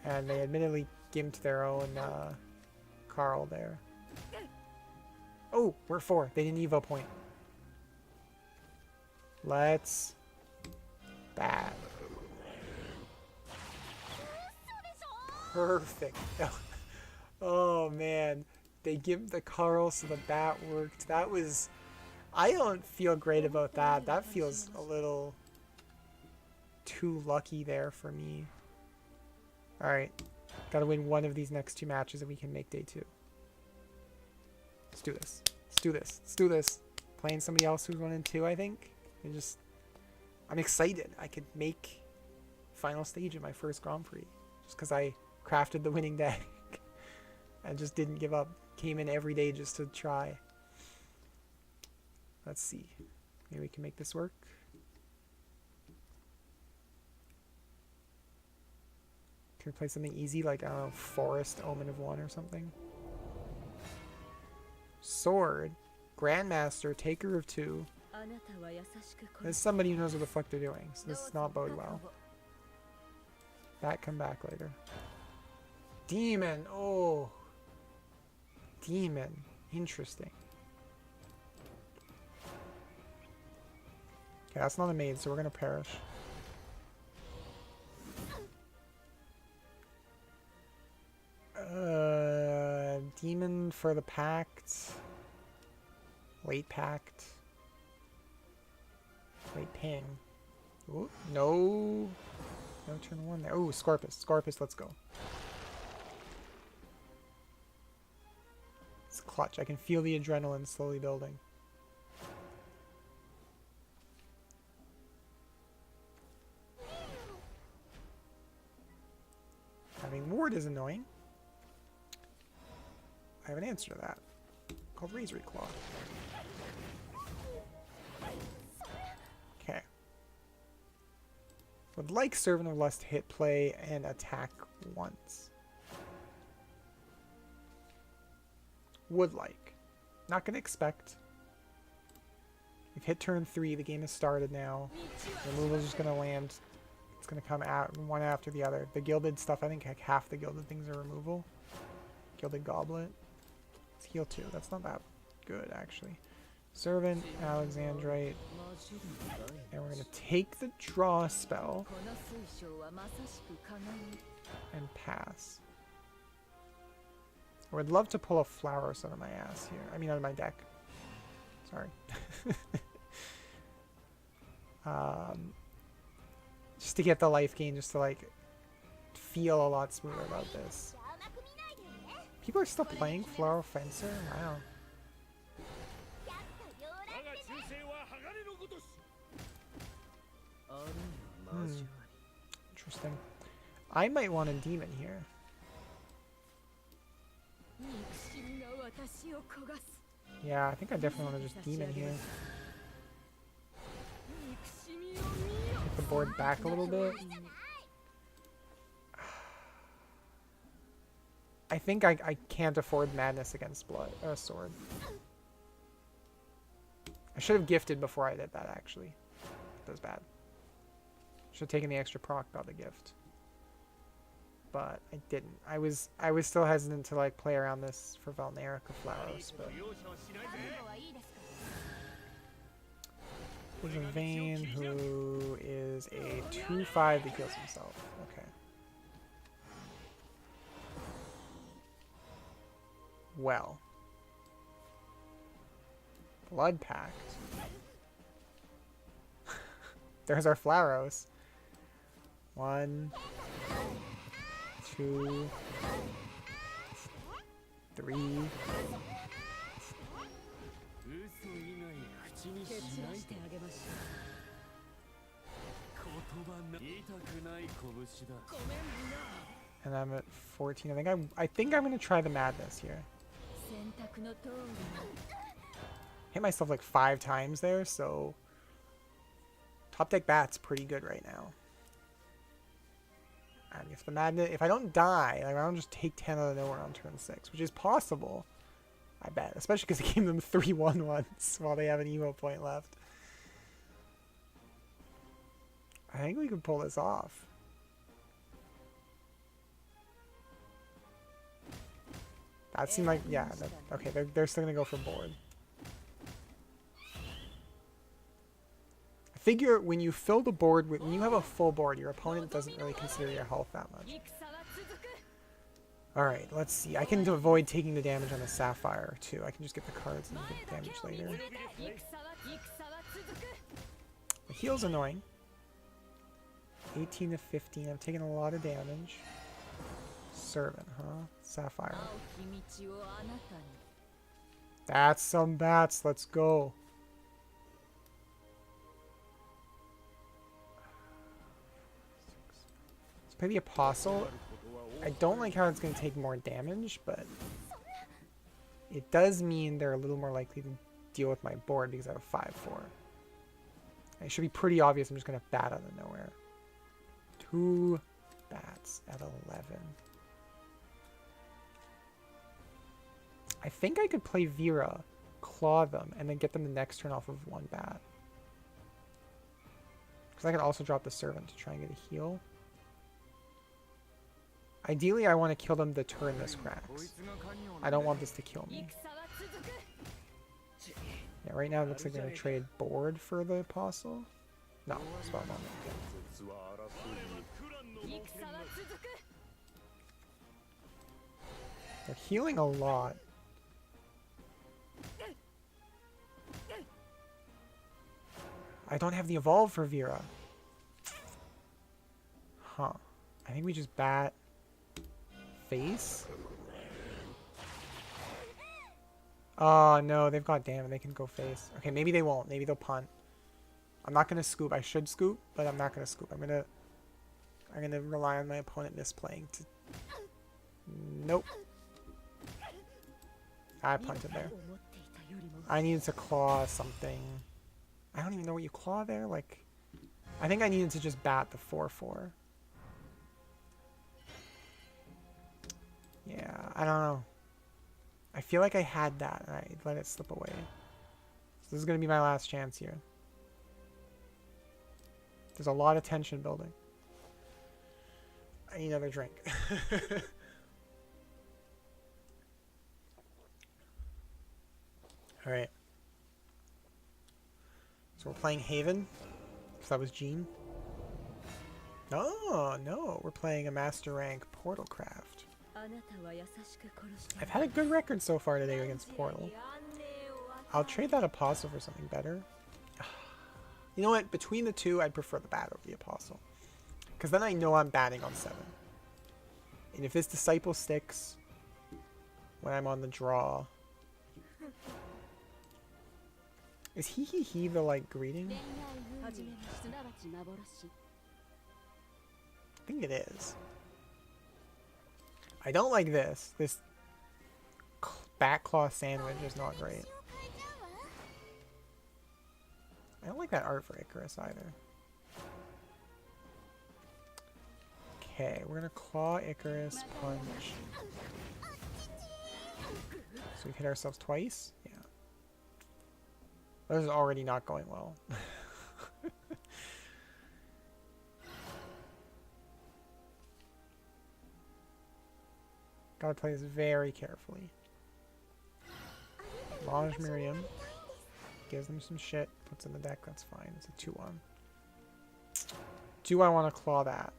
And they admittedly gimped their own Carl there. Oh, we're 4. They didn't Evo point. Let's Bat. Perfect. Oh man, they gimped the Carl so the Bat worked. That was... I don't feel great about that. That feels a little too lucky there for me. Alright. Gotta win one of these next 2 matches and we can make day 2. Let's do this. Let's do this. Let's do this. Playing somebody else who's 1 and 2, I think. I'm excited. I could make final stage in my first Grand Prix. Just because I crafted the winning deck. And just didn't give up. Came in every day just to try. Let's see. Maybe we can make this work. Can we play something easy like, I don't know, Forest, Omen of 1 or something? Sword, Grandmaster, Taker of 2. There's somebody who knows what the fuck they're doing, so this is not bode well. That come back later. Demon, oh. Demon, interesting. Okay, that's not a maid, so we're gonna perish. Demon for the Pact. Late Pact. Late Ping. Ooh, no. No turn 1 there. Ooh, Scorpus. Scorpus, let's go. It's clutch. I can feel the adrenaline slowly building. Having ward is annoying. I have an answer to that. Called Razor Claw. Okay. Would like Servant of Lust to hit play and attack once. Would like. Not gonna expect. We've hit turn 3, the game has started now. Removal's just gonna land. It's gonna come out one after the other. The gilded stuff, I think like half the gilded things are removal. Gilded Goblet. It's heal 2. That's not that good actually. Servant, Alexandrite. And we're gonna take the draw spell and pass. I would love to pull a Flowers out of my ass here. I mean out of my deck. Sorry. Just to get the life gain, just to like feel a lot smoother about this. People are still playing Floral Fencer? Wow. Interesting. I might want a demon here. Yeah, I think I definitely want to just demon here. Get the board back a little bit. I think I can't afford madness against sword. I should have gifted before I did that, actually. That was bad. Should have taken the extra proc about the gift. But I didn't. I was still hesitant to like play around this for Valnerica Flowers, but there's a Vayne who is a 2/5 that heals himself. Okay. Well. Blood Pact. There's our Flowers. 1, 2, 3. And I'm at 14. I think I'm gonna try the madness here. Hit myself like 5 times there, so top deck bat's pretty good right now. And if the madness, if I don't die, like I don't just take 10 out of nowhere on turn 6, which is possible, I bet, especially because I gave them 3/1 once while they have an emo point left. I think we can pull this off. That seemed like, yeah, okay, they're still gonna go for board. I figure when you fill the board, when you have a full board, your opponent doesn't really consider your health that much. Alright, let's see. I can avoid taking the damage on the Sapphire, too. I can just get the cards and get the damage later. The heal's annoying. 18 to 15. I've taken a lot of damage. Servant, huh? Sapphire. That's some bats. Let's go. Let's play the Apostle. I don't like how it's going to take more damage, but it does mean they're a little more likely to deal with my board because I have a 5/4. It should be pretty obvious I'm just going to bat out of nowhere. 2 bats at 11. I think I could play Vera, claw them, and then get them the next turn off of 1 bat. Because I could also drop the Servant to try and get a heal. Ideally, I want to kill them the turn this cracks. I don't want this to kill me. Yeah, right now it looks like they're going to trade board for the Apostle. No, spell moment. They're healing a lot. I don't have the evolve for Vera. Huh. I think we just bat face. Oh no, they've got damn, they can go face. Okay, maybe they won't. Maybe they'll punt. I'm not gonna scoop. I should scoop, but I'm not gonna scoop. I'm gonna rely on my opponent misplaying to. Nope. I punted there. I needed to claw something. I don't even know what you claw there. Like, I think I needed to just bat the 4/4. Yeah, I don't know. I feel like I had that and I let it slip away. So this is going to be my last chance here. There's a lot of tension building. I need another drink. Alright. So we're playing Haven. So that was Jean. Oh, no. We're playing a Master Rank Portal Craft. I've had a good record so far today against Portal. I'll trade that Apostle for something better. You know what? Between the two, I'd prefer the bat over the Apostle. Because then I know I'm batting on 7. And if this Disciple sticks when I'm on the draw, Is he the like greeting? I think it is. I don't like this. This back claw sandwich is not great. I don't like that art for Icarus either. Okay, we're gonna claw Icarus, punch. So we've hit ourselves twice? Yeah. This is already not going well. Gotta play this very carefully. Launch Miriam. Gives them some shit. Puts in the deck, that's fine. It's a 2-1. Do I want to claw that?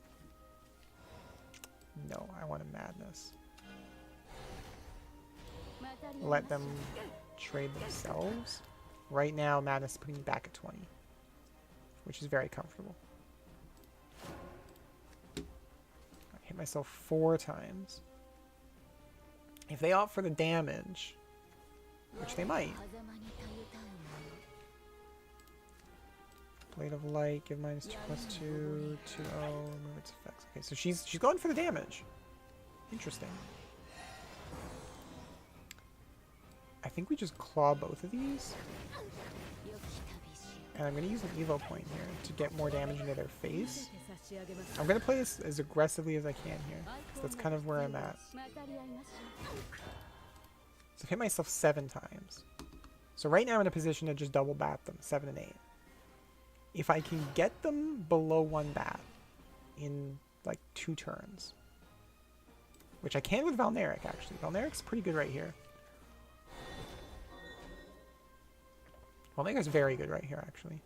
No, I want a Madness. Let them trade themselves. Right now, Madness is putting me back at 20. Which is very comfortable. I hit myself 4 times. If they opt for the damage, which they might. Blade of Light, give -2/+2, 2-0, remove its effects. Okay, so she's going for the damage. Interesting. I think we just claw both of these. And I'm going to use an Evo point here to get more damage into their face. I'm going to play this as aggressively as I can here. So that's kind of where I'm at. So I've hit myself 7 times. So right now I'm in a position to just double bat them, 7 and 8. If I can get them below 1 bat in like 2 turns, which I can with Valneric actually. Valneric's pretty good right here. Valneric's very good right here actually.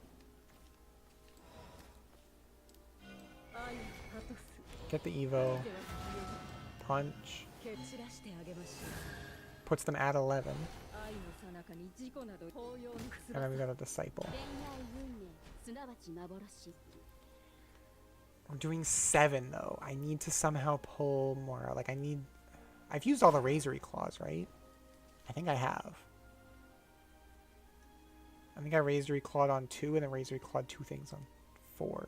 Get the Evo. Punch. Puts them at 11. And then we got a Disciple. I'm doing 7 though. I need to somehow pull more. Like I've used all the Razory Claws, right? I think I have. I think I Razory Clawed on 2 and then Razory Clawed 2 things on 4.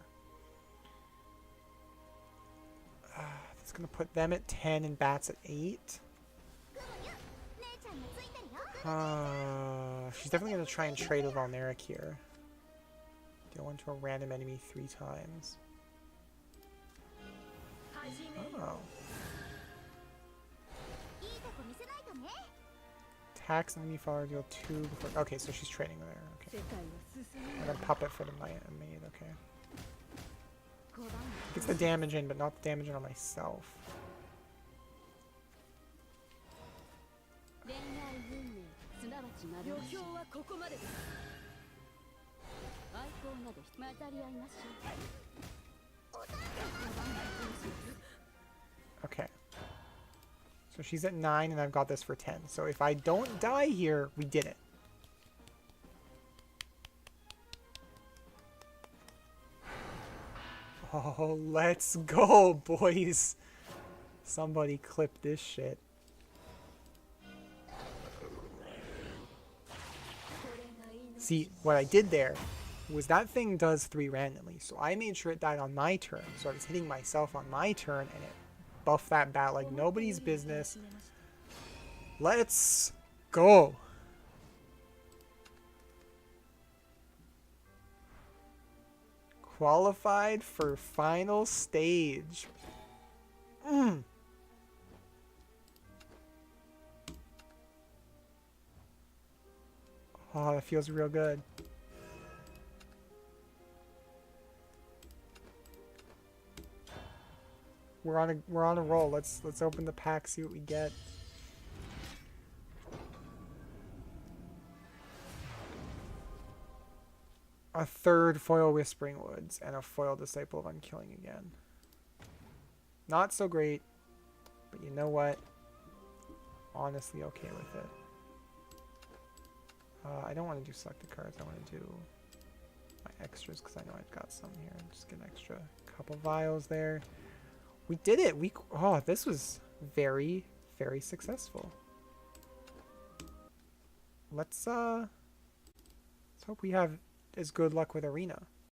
That's gonna put them at 10 and bats at 8. She's definitely gonna try and trade with Valneric here. Deal into a random enemy 3 times. Oh. Attacks enemy follower, deal 2 before. Okay, so she's trading there. Okay. And then puppet for the maid. Okay. Gets the damage in, but not the damage in on myself. Okay. So she's at 9 and I've got this for 10. So if I don't die here, we did it. Oh, let's go, boys. Somebody clip this shit. See, what I did there was that thing does 3 randomly. So I made sure it died on my turn. So I was hitting myself on my turn and it buffed that bat like nobody's business. Let's go. Qualified for final stage. Oh, that feels real good. We're on a roll. Let's open the pack, see what we get. A 3rd foil Whispering Woods and a foil Disciple of Unkilling again. Not so great, but you know what? Honestly, okay with it. I don't want to do selected cards. I want to do my extras because I know I've got some here. Just get an extra couple vials there. We did it. Oh, this was very, very successful. Let's Hope we have as good luck with Arena.